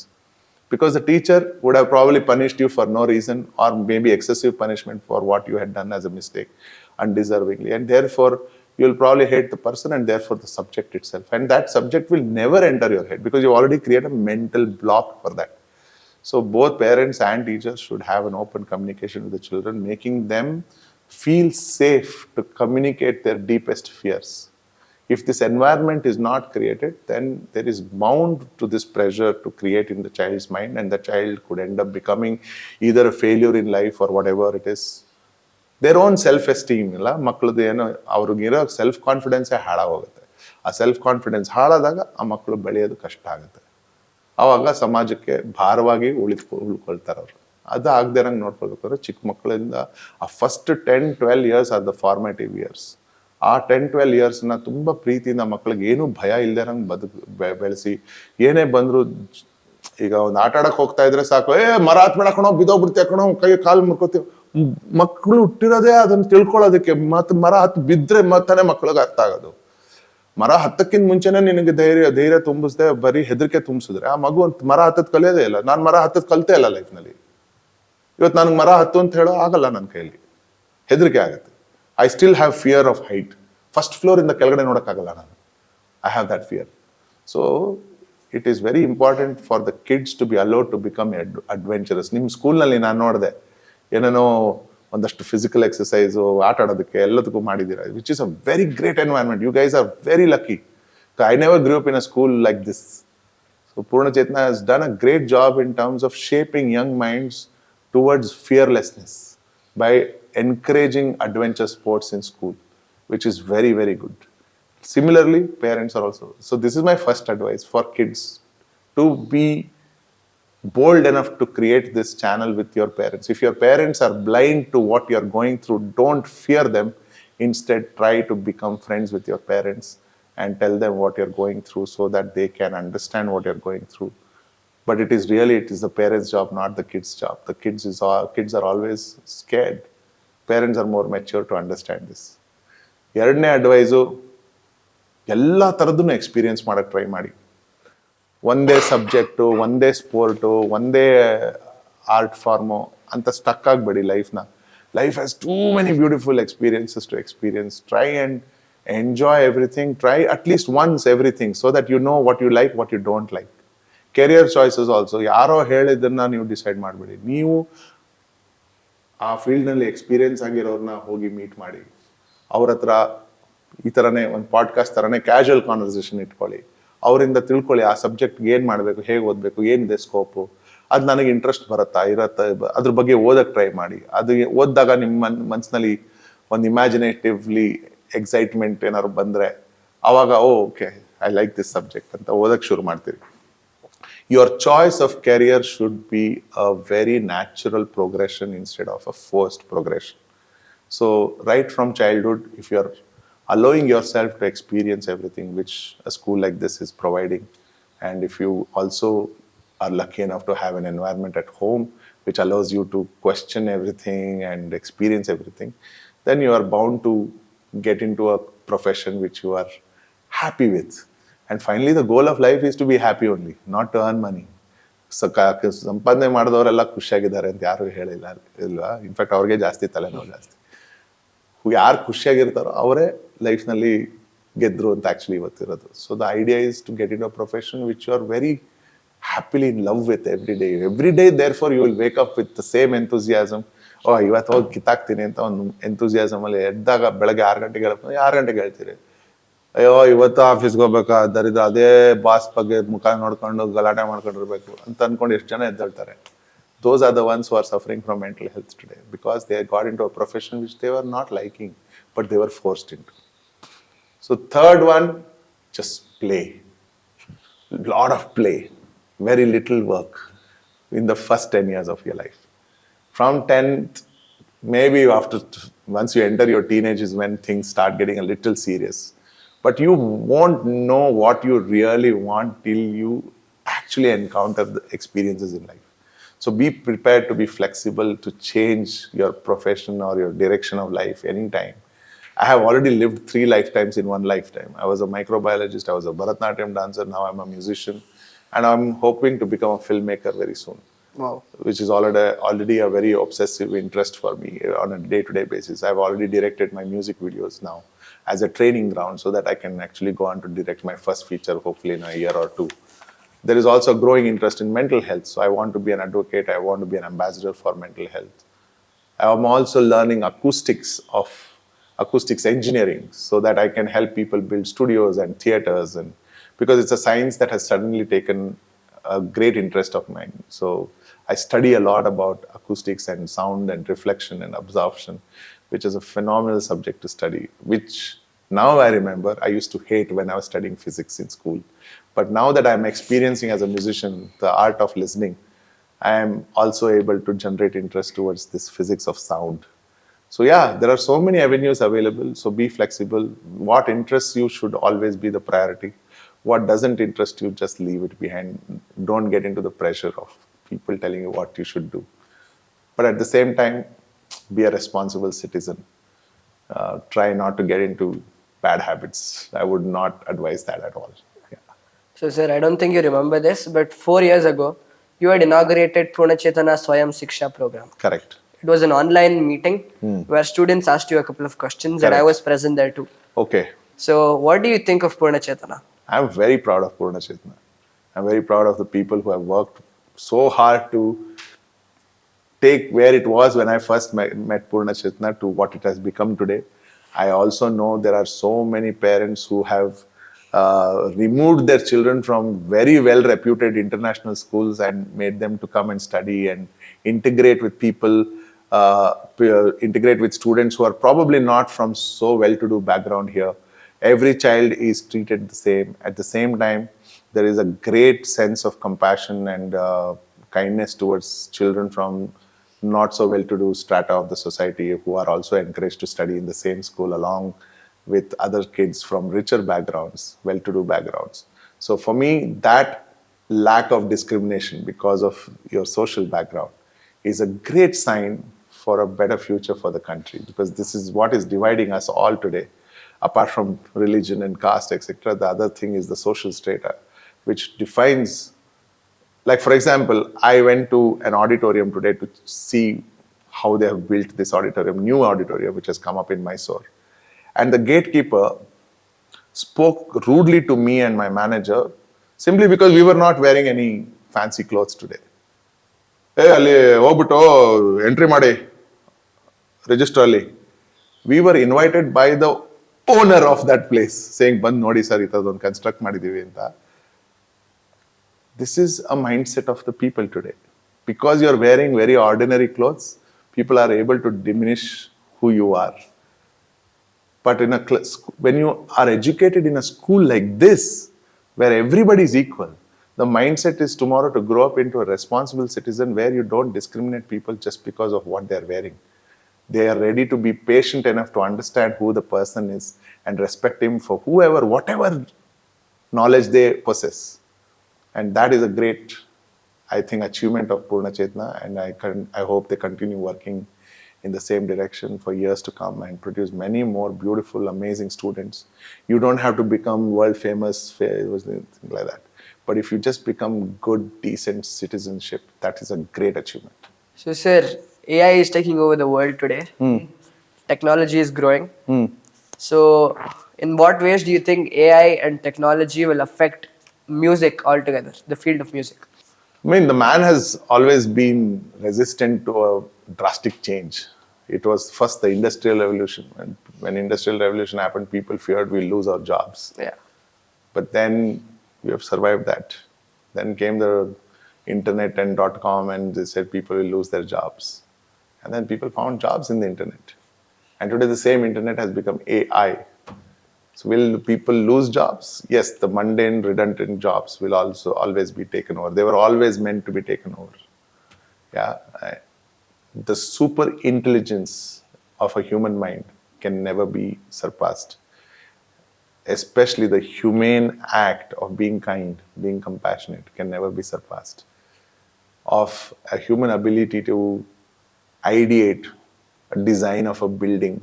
Speaker 2: Because the teacher would have probably punished you for no reason, or maybe excessive punishment for what you had done as a mistake undeservingly. And therefore, you'll probably hate the person and therefore the subject itself. And that subject will never enter your head because you already create a mental block for that. So both parents and teachers should have an open communication with the children, making them feel safe to communicate their deepest fears. If this environment is not created, then there is bound to this pressure to create in the child's mind, and the child could end up becoming either a failure in life or whatever it is. Their own self-esteem, ಇಲ್ಲ ಮಕ್ಕಳದ್ದು ಏನೋ ಅವ್ರಿಗಿರೋ self ಕಾನ್ಫಿಡೆನ್ಸೇ ಹಾಳಾಗೋಗುತ್ತೆ. ಆ self confidence ಹಾಳಾದಾಗ ಆ ಮಕ್ಕಳು ಬೆಳೆಯೋದು ಕಷ್ಟ ಆಗುತ್ತೆ. ಆವಾಗ ಸಮಾಜಕ್ಕೆ ಭಾರವಾಗಿ ಉಳ್ಕೊಳ್ತಾರೆ ಅವರು. ಅದು ಆಗದೆ ಇರಂಗೆ ನೋಡ್ಕೊಳ್ಬೇಕಾದ್ರೆ ಚಿಕ್ಕ ಮಕ್ಕಳಿಂದ ಆ first 10-12 years are the formative years. ಆ 10-12 ಇಯರ್ಸ್ನ ತುಂಬ ಪ್ರೀತಿಯಿಂದ ಮಕ್ಳಿಗೆ ಏನೂ ಭಯ ಇಲ್ದಿರಂಗೆ ಬೆಳೆಸಿ, ಏನೇ ಬಂದರೂ, ಈಗ ಒಂದು ಆಟ ಆಡಕ್ಕೆ ಹೋಗ್ತಾ ಇದ್ರೆ ಸಾಕು, ಮರ ಹತ್ಬೇಡ ಕಣೋ, ಬಿದ್ದೋಗ್ಬಿಡ್ತೀಯ ಕಣೋ, ಕೈ ಕಾಲು ಮುರ್ಕೋತೀವಿ. ಮಕ್ಕಳು ಹುಟ್ಟಿರೋದೇ ಅದನ್ನು ತಿಳ್ಕೊಳ್ಳೋದಕ್ಕೆ. ಮತ್ತು ಮರ ಹತ್ತು ಬಿದ್ದರೆ ಮತ್ತಾನೆ ಮಕ್ಳಿಗೆ ಅರ್ಥ ಆಗೋದು. ಮರ ಹತ್ತಕ್ಕಿಂತ ಮುಂಚೆನೇ ನಿನಗೆ ಧೈರ್ಯ ತುಂಬಿಸ್ದೆ ಬರೀ ಹೆದರಿಕೆ ತುಂಬಿಸಿದ್ರೆ ಆ ಮಗು ಮರ ಹತ್ತದ್ ಕಲಿಯೋದೇ ಇಲ್ಲ. ನಾನು ಮರ ಹತ್ತದ್ ಕಲಿತೇ ಇಲ್ಲ ಲೈಫ್ನಲ್ಲಿ. ಇವತ್ತು ನನಗೆ ಮರ ಹತ್ತು ಅಂತ ಹೇಳೋ ಆಗಲ್ಲ, ನನ್ನ ಕೈಲಿ ಹೆದರಿಕೆ ಆಗುತ್ತೆ. I still have fear of height. First floor ಇಂದ ಕೆಳಗಡೆ ನೋಡೋಕ್ಕಾಗಲ್ಲ ನಾನು. I have that fear. So it is very important for the kids to be allowed to become adventurous. ನಿಮ್ಮ ಸ್ಕೂಲ್ನಲ್ಲಿ ನಾನು ನೋಡಿದೆ, ಏನೇನೋ ಒಂದಷ್ಟು ಫಿಸಿಕಲ್ ಎಕ್ಸಸೈಸು, ಆಟ ಆಡೋದಕ್ಕೆ ಎಲ್ಲದಕ್ಕೂ ಮಾಡಿದ್ದೀರಾ, which is a very great environment. You guys are very lucky. I never grew up in a school like this. So PurnaChetana has done a great job in terms of shaping young minds towards fearlessness by encouraging adventure sports in school, which is very, very good. Similarly, parents are also. So this is my first advice for kids, to be bold enough to create this channel with your parents. If your parents are blind to what you're going through, don't fear them. Instead, try to become friends with your parents and tell them what you're going through so that they can understand what you're going through. But it is the parents' job, not the kids' job. The kids are always scared. Parents are more mature to understand this. ಎರಡನೇ advice, ಎಲ್ಲ ಥರದ್ದನ್ನು experience ಮಾಡೋಕ್ಕೆ try ಮಾಡಿ. ಒಂದೇ subject, ಒಂದೇ sport, ಒಂದೇ art farm ಅಂತ stuck ಆಗಬೇಡಿ ಲೈಫ್ನ. Life has too many beautiful experiences to experience. Try and enjoy everything. Try at least once everything so that you know what you like, what you don't like. Career choices also, ಯಾರೋ ಹೇಳಿದ್ದನ್ನು ನೀವು decide ಮಾಡಬೇಡಿ. ನೀವು ಆ ಫೀಲ್ಡ್ನಲ್ಲಿ experience ಆಗಿರೋರನ್ನ ಹೋಗಿ meet ಮಾಡಿ, ಅವ್ರ ಹತ್ರ ಈ ಥರನೇ ಒಂದು ಪಾಡ್ಕಾಸ್ಟ್ ಥರನೇ ಕ್ಯಾಶುವಲ್ ಕಾನ್ವರ್ಸೇಷನ್ ಇಟ್ಕೊಳ್ಳಿ. ಅವರಿಂದ ತಿಳ್ಕೊಳ್ಳಿ ಆ ಸಬ್ಜೆಕ್ಟ್ಗೆ ಏನು ಮಾಡಬೇಕು, ಹೇಗೆ ಓದಬೇಕು, ಏನಿದೆ ಸ್ಕೋಪು, ಅದು ನನಗೆ ಇಂಟ್ರೆಸ್ಟ್ ಇರತ್ತೆ, ಅದ್ರ ಬಗ್ಗೆ ಓದಕ್ಕೆ ಟ್ರೈ ಮಾಡಿ. ಅದು ಓದಿದಾಗ ನಿಮ್ಮ ಮನಸ್ಸಿನಲ್ಲಿ ಒಂದು ಇಮ್ಯಾಜಿನೇಟಿವ್ಲಿ ಎಕ್ಸೈಟ್ಮೆಂಟ್ ಏನಾದ್ರು ಬಂದರೆ ಆವಾಗ okay I like this subject ಅಂತ ಓದಕ್ಕೆ ಶುರು ಮಾಡ್ತೀರಿ. Your choice of career should be a very natural progression instead of a forced progression. So right from childhood, if you're allowing yourself to experience everything which a school like this is providing, and if you also are lucky enough to have an environment at home which allows you to question everything and experience everything, then you are bound to get into a profession which you are happy with. And finally, the goal of life is to be happy only, not to earn money. ಸಂಪಾದನೆ ಮಾಡಿದವರೆಲ್ಲ ಖುಷಿಯಾಗಿದ್ದಾರೆ ಅಂತ ಯಾರು ಹೇಳಿಲ್ಲ ಇಲ್ವಾ? In fact ಅವ್ರಿಗೆ ಜಾಸ್ತಿ ತಲೆನೋವು ಜಾಸ್ತಿ. ಯಾರು ಖುಷಿಯಾಗಿರ್ತಾರೋ ಅವರೇ ಲೈಫ್ನಲ್ಲಿ ಗೆದ್ರು ಅಂತ ಆ್ಯಕ್ಚುಲಿ ಇವತ್ತಿರೋದು. So the idea is to get in a profession which you are very happily in love with every day. Therefore you will wake up with the same enthusiasm. ಇವತ್ತು ಹೋಗಿ ಕಿತ್ತಾಕ್ತೀನಿ ಅಂತ ಒಂದು ಎಂಥೂಸಿಯಾಸಮಲ್ಲಿ ಎದ್ದಾಗ ಬೆಳಗ್ಗೆ 6 ಗಂಟೆಗೆ 6 ಗಂಟೆಗೆ ಹೇಳ್ತೀರಿ, ಅಯ್ಯೋ ಇವತ್ತು ಆಫೀಸ್ಗೆ ಹೋಗ್ಬೇಕಾ ಅದೇ ಬಾಸ್ ಬಗ್ಗೆ ಮುಖ ನೋಡ್ಕೊಂಡು ಗಲಾಟೆ ಮಾಡ್ಕೊಂಡಿರ್ಬೇಕು ಅಂತ ಅನ್ಕೊಂಡು ಎಷ್ಟು ಜನ ಎದ್ದೇಳ್ತಾರೆ. those are the ones who are suffering from mental health today because they got into a profession which they were not liking, but they were forced into. So third one, just play. Lot of play, very little work in the first 10 years of your life. From 10th, maybe once you enter your teenage is when things start getting a little serious. But you won't know what you really want till you actually encounter the experiences in life. So be prepared to be flexible to change your profession or your direction of life anytime. I have already lived 3 lifetimes in one lifetime. I was a microbiologist, I was a Bharatanatyam dancer, now I'm a musician, and I'm hoping to become a filmmaker very soon.
Speaker 1: Wow.
Speaker 2: Which is already a very obsessive interest for me on a day-to-day basis. I've already directed my music videos now as a training ground so that I can actually go on to direct my first feature hopefully in a year or two. There is also a growing interest in mental health. So I want to be an advocate. I want to be an ambassador for mental health. I'm also learning acoustics engineering so that I can help people build studios and theaters, and because it's a science that has suddenly taken a great interest of mine. So I study a lot about acoustics and sound and reflection and absorption, which is a phenomenal subject to study, which now I remember I used to hate when I was studying physics in school. But now that I'm experiencing as a musician the art of listening, I am also able to generate interest towards this physics of sound. So yeah, there are so many avenues available. So be flexible. What interests you should always be the priority. What doesn't interest you, just leave it behind. Don't get into the pressure of people telling you what you should do. But at the same time, be a responsible citizen. Try not to get into bad habits. I would not advise that at all. Yeah.
Speaker 1: So, sir, I don't think you remember this, but 4 years ago, you had inaugurated Purna Swayam Siksha program.
Speaker 2: Correct.
Speaker 1: It was an online meeting where students asked you a couple of questions, and I
Speaker 2: Correct.
Speaker 1: was present there too.
Speaker 2: Okay.
Speaker 1: So, what do you think of Purna Chetana?
Speaker 2: I'm very proud of Purna Chetana. I'm very proud of the people who have worked so hard to take where it was when I first met Purna Chetana to what it has become today. I also know there are so many parents who have removed their children from very well reputed international schools and made them to come and study and integrate with people, integrate with students who are probably not from so well-to-do background here. Every child is treated the same. At the same time, there is a great sense of compassion and kindness towards children from not so well-to-do strata of the society who are also encouraged to study in the same school along with other kids from richer backgrounds, well-to-do backgrounds. So for me, that lack of discrimination because of your social background is a great sign for a better future for the country, because this is what is dividing us all today. Apart from religion and caste, etc., the other thing is the social strata, which defines. Like, for example, I went to an auditorium today to see how they have built this auditorium, new auditorium, which has come up in Mysore. And the gatekeeper spoke rudely to me and my manager simply because we were not wearing any fancy clothes today. Hey, ಅಲ್ಲಿ ಹೋಗ್ಬಿಟ್ಟು entry ಮಾಡಿ register ಅಲ್ಲಿ. We were invited by the owner of that place, saying, ಬಂದು ನೋಡಿ sir, ಈ ಥರದೊಂದು construct ಮಾಡಿದ್ದೀವಿ ಅಂತ. This is a mindset of the people today. Because you're wearing very ordinary clothes, people are able to diminish who you are. But when you are educated in a school like this, where everybody is equal, the mindset is tomorrow to grow up into a responsible citizen where you don't discriminate people just because of what they're wearing. They are ready to be patient enough to understand who the person is and respect him for whatever knowledge they possess. And that is a great, I think, achievement of Purna Chetana, and I hope they continue working in the same direction for years to come and produce many more beautiful, amazing students. You don't have to become world famous, anything like that. But if you just become good, decent citizenship, that is a great achievement.
Speaker 1: So, sir, AI is taking over the world today. Technology is growing. So, in what ways do you think AI and technology will affect music altogether, the field of music?
Speaker 2: I mean, the man has always been resistant to a drastic change. It was first the industrial revolution. And when industrial revolution happened, people feared we'll lose our jobs.
Speaker 1: Yeah.
Speaker 2: But then we have survived that. Then came the internet and .com, and they said people will lose their jobs. And then people found jobs in the internet. And today the same internet has become AI. So will people lose jobs? Yes, the mundane, redundant jobs will also always be taken over. They were always meant to be taken over. Yeah, the super intelligence of a human mind can never be surpassed. Especially the humane act of being kind, being compassionate, can never be surpassed. Of a human ability to ideate a design of a building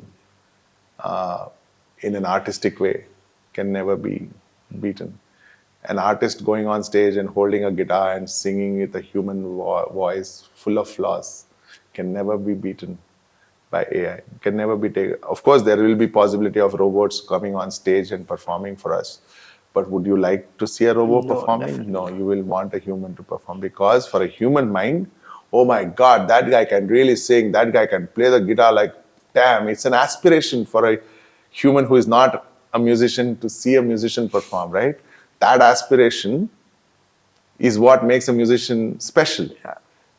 Speaker 2: in an artistic way can never be beaten. An artist going on stage and holding a guitar and singing with a human voice full of flaws can never be beaten by AI. Can never be taken. Of course, there will be possibility of robots coming on stage and performing for us. But would you like to see a robot
Speaker 1: No,
Speaker 2: performing?
Speaker 1: definitely
Speaker 2: No,
Speaker 1: not.
Speaker 2: you will want a human to perform, because for a human mind, oh my God, that guy can really sing. That guy can play the guitar like, damn. It's an aspiration for a human who is not a musician to see a musician perform, right? That aspiration is what makes a musician special.
Speaker 1: Yeah.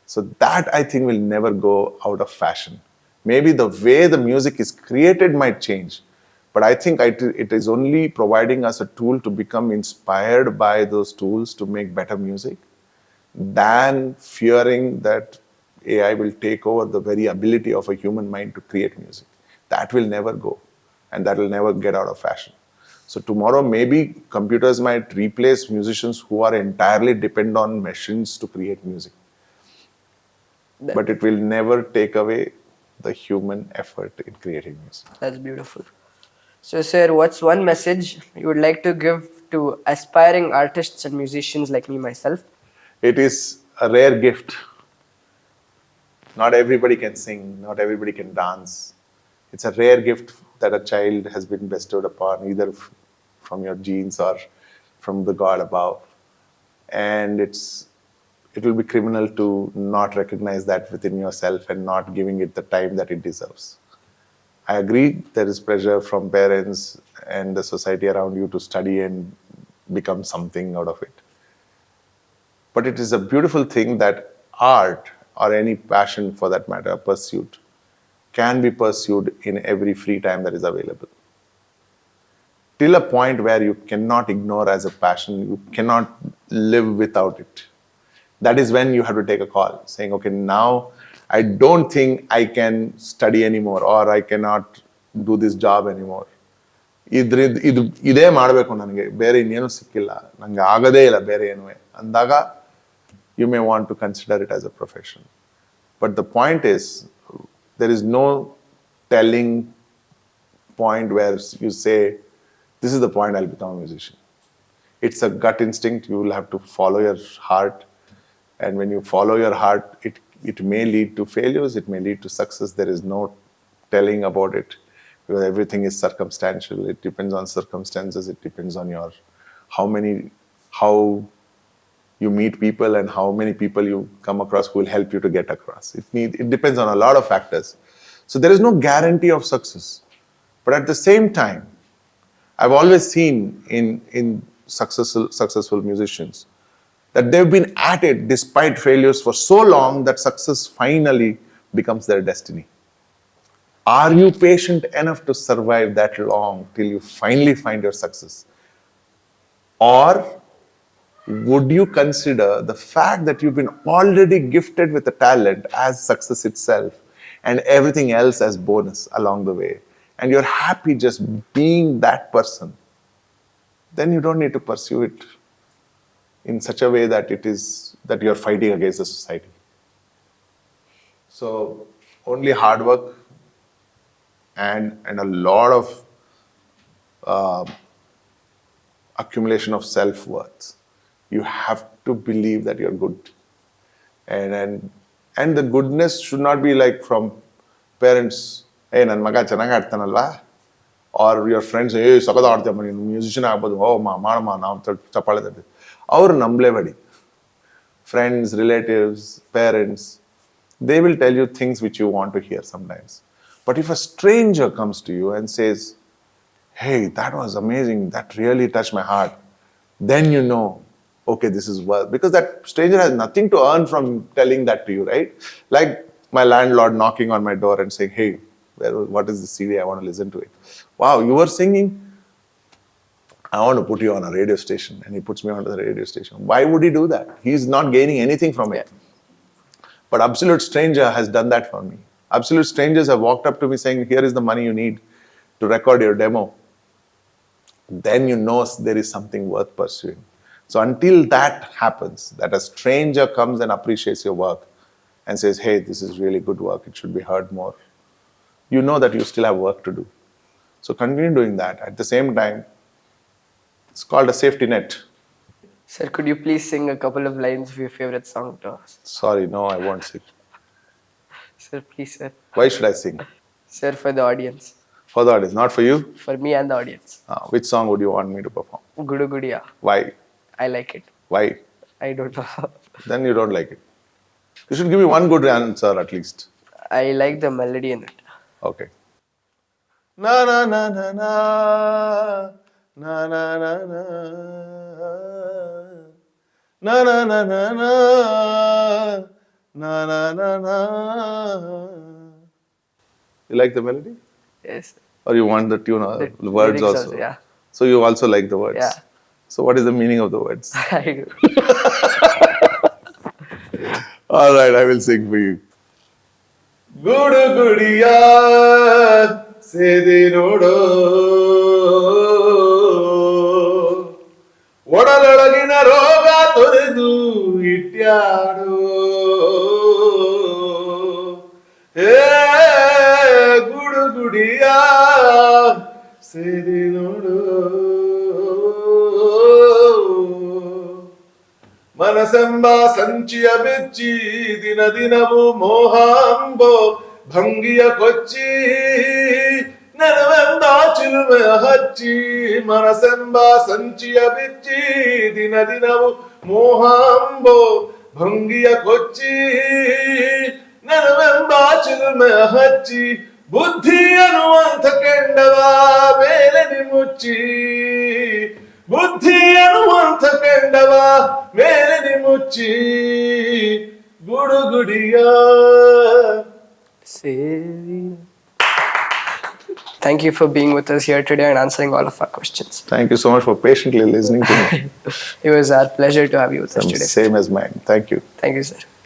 Speaker 2: So that, I think, will never go out of fashion. Maybe the way the music is created might change, but I think it is only providing us a tool to become inspired by those tools to make better music, than fearing that AI will take over the very ability of a human mind to create music. That will never go, and that will never get out of fashion. So tomorrow, maybe computers might replace musicians who are entirely dependent on machines to create music, but it will never take away the human effort in creating music.
Speaker 1: That's beautiful. So, sir, what's one message you would like to give to aspiring artists and musicians like me myself?
Speaker 2: It is a rare gift. Not everybody can sing, not everybody can dance. It's a rare gift that a child has been bestowed upon, either from your genes or from the God above. And it will be criminal to not recognize that within yourself and not giving it the time that it deserves. I agree there is pressure from parents and the society around you to study and become something out of it. But it is a beautiful thing that art, or any passion for that matter, pursuit, can be pursued in every free time that is available. Till a point where you cannot ignore as a passion, you cannot live without it. That is when you have to take a call, saying, okay, now I don't think I can study anymore, or I cannot do this job anymore. ಇದೇ ಮಾಡಬೇಕು, ನನಗೆ ಬೇರೆ ಇನ್ನೇನು ಸಿಕ್ಕಿಲ್ಲ, ನನಗೆ ಆಗದೇ ಇಲ್ಲ ಬೇರೆ ಏನೂ ಅಂದಾಗ, you may want to consider it as a profession. But the point is, there is no telling point where you say, this is the point I'll become a musician. It's a gut instinct. You will have to follow your heart. And when you follow your heart, it may lead to failures, it may lead to success. There is no telling about it, because everything is circumstantial. It depends on circumstances. It depends on how you meet people and how many people you come across who will help you to get across. It depends on a lot of factors. So there is no guarantee of success. But at the same time, I've always seen in successful musicians that they've been at it despite failures for so long that success finally becomes their destiny. Are you patient enough to survive that long till you finally find your success? Or would you consider the fact that you've been already gifted with a talent as success itself, and everything else as bonus along the way, and you're happy just being that person? Then you don't need to pursue it in such a way that you're fighting against the society. So only hard work and a lot of accumulation of self-worth. You have to believe that you're good. And the goodness should not be like from parents, hey, ನನ್ನ ಮಗ ಚೆನ್ನಾಗಿ ಆಡ್ತಾನಲ್ವಾ, or your friends, hey, ಸಕದ ಆಡ್ತೀಯಮ್ಮ ನೀನು, musician ಆಗ್ಬೋದು, ಓ ಮಾಡಮ್ಮ, ನಾವು ಚಪ್ಪಾಳೆ ತಟ್ಟಿ. ಅವ್ರು ನಂಬಲೇಬೇಡಿ. Friends, relatives, parents, they will tell you things which you want to hear sometimes. But if a stranger comes to you and says, hey, that was amazing, that really touched my heart, then you know, okay, this is worth, because that stranger has nothing to earn from telling that to you, right? Like my landlord knocking on my door and saying, hey, what is the CD? I want to listen to it. Wow, you were singing? I want to put you on a radio station. And he puts me onto the radio station. Why would he do that? He's not gaining anything from it. But absolute stranger has done that for me. Absolute strangers have walked up to me saying, here is the money you need to record your demo. Then you know there is something worth pursuing. So until that happens, that a stranger comes and appreciates your work and says, hey, this is really good work, it should be heard more, you know that you still have work to do. So continue doing that. At the same time, it's called a safety net.
Speaker 1: Sir, could you please sing a couple of lines of your favorite song to us?
Speaker 2: Sorry, no, I won't sing.
Speaker 1: Sir, please, sir.
Speaker 2: Why should I sing?
Speaker 1: Sir, for the audience.
Speaker 2: For the audience, not for you?
Speaker 1: For me and the audience.
Speaker 2: Which song would you want me to perform?
Speaker 1: Gudu Gudiya.
Speaker 2: Why?
Speaker 1: I like it.
Speaker 2: Why?
Speaker 1: I don't know.
Speaker 2: Then you don't like it. You should give me one good answer at least.
Speaker 1: I like the melody in it.
Speaker 2: Okay. Na na na na na na na na na na na na na na na na na. You like the melody?
Speaker 1: Yes.
Speaker 2: Or you want the tune or the words
Speaker 1: lyrics
Speaker 2: also?
Speaker 1: Yeah.
Speaker 2: So you also like the words?
Speaker 1: Yeah.
Speaker 2: So what is the meaning of the words?
Speaker 1: I do.
Speaker 2: All right, I will sing for you. Gudu Gudiya Sedi Nodo Odalolagina roga toredu ityadu Hey Gudu Gudiya Sedi Nodo ಮನಸೆಂಬ ಸಂಚಿಯ ಬೆಚ್ಚಿ ದಿನ ದಿನವೂ ಮೋಹಾಂಬೋ ಭಂಗಿಯ ಕೊಚ್ಚಿ ನೆನವೆಂಬ ಚಿಲುಮೆಯ ಹಚ್ಚಿ ಮನಸೆಂಬ ಸಂಚಿಯ ಬೆಚ್ಚಿ ದಿನ ದಿನವೂ ಮೋಹಾಂಬೋ ಭಂಗಿಯ ಕೊಚ್ಚಿ ನೆನವೆಂಬ ಚಿಲುಮೆಯ ಹಚ್ಚಿ ಬುದ್ಧಿ ಅನ್ನುವಂಥ ಕೆಂಡವ ಮೇಲೆ ಮುಚ್ಚಿ ಬುದ್ಧಿ ಅನ್ನುವಂಥ ಕೆಂಡವ ಮೇಲೆ ಮುಚ್ಚಿ ಗುಡುಗುಡಿಯ
Speaker 1: ಸೇರಿ. Thank you for being with us here today and answering all of our questions.
Speaker 2: Thank you so much for patiently listening to me.
Speaker 1: It was our pleasure to have you with us today.
Speaker 2: Same as mine. Thank you.
Speaker 1: Thank you, sir.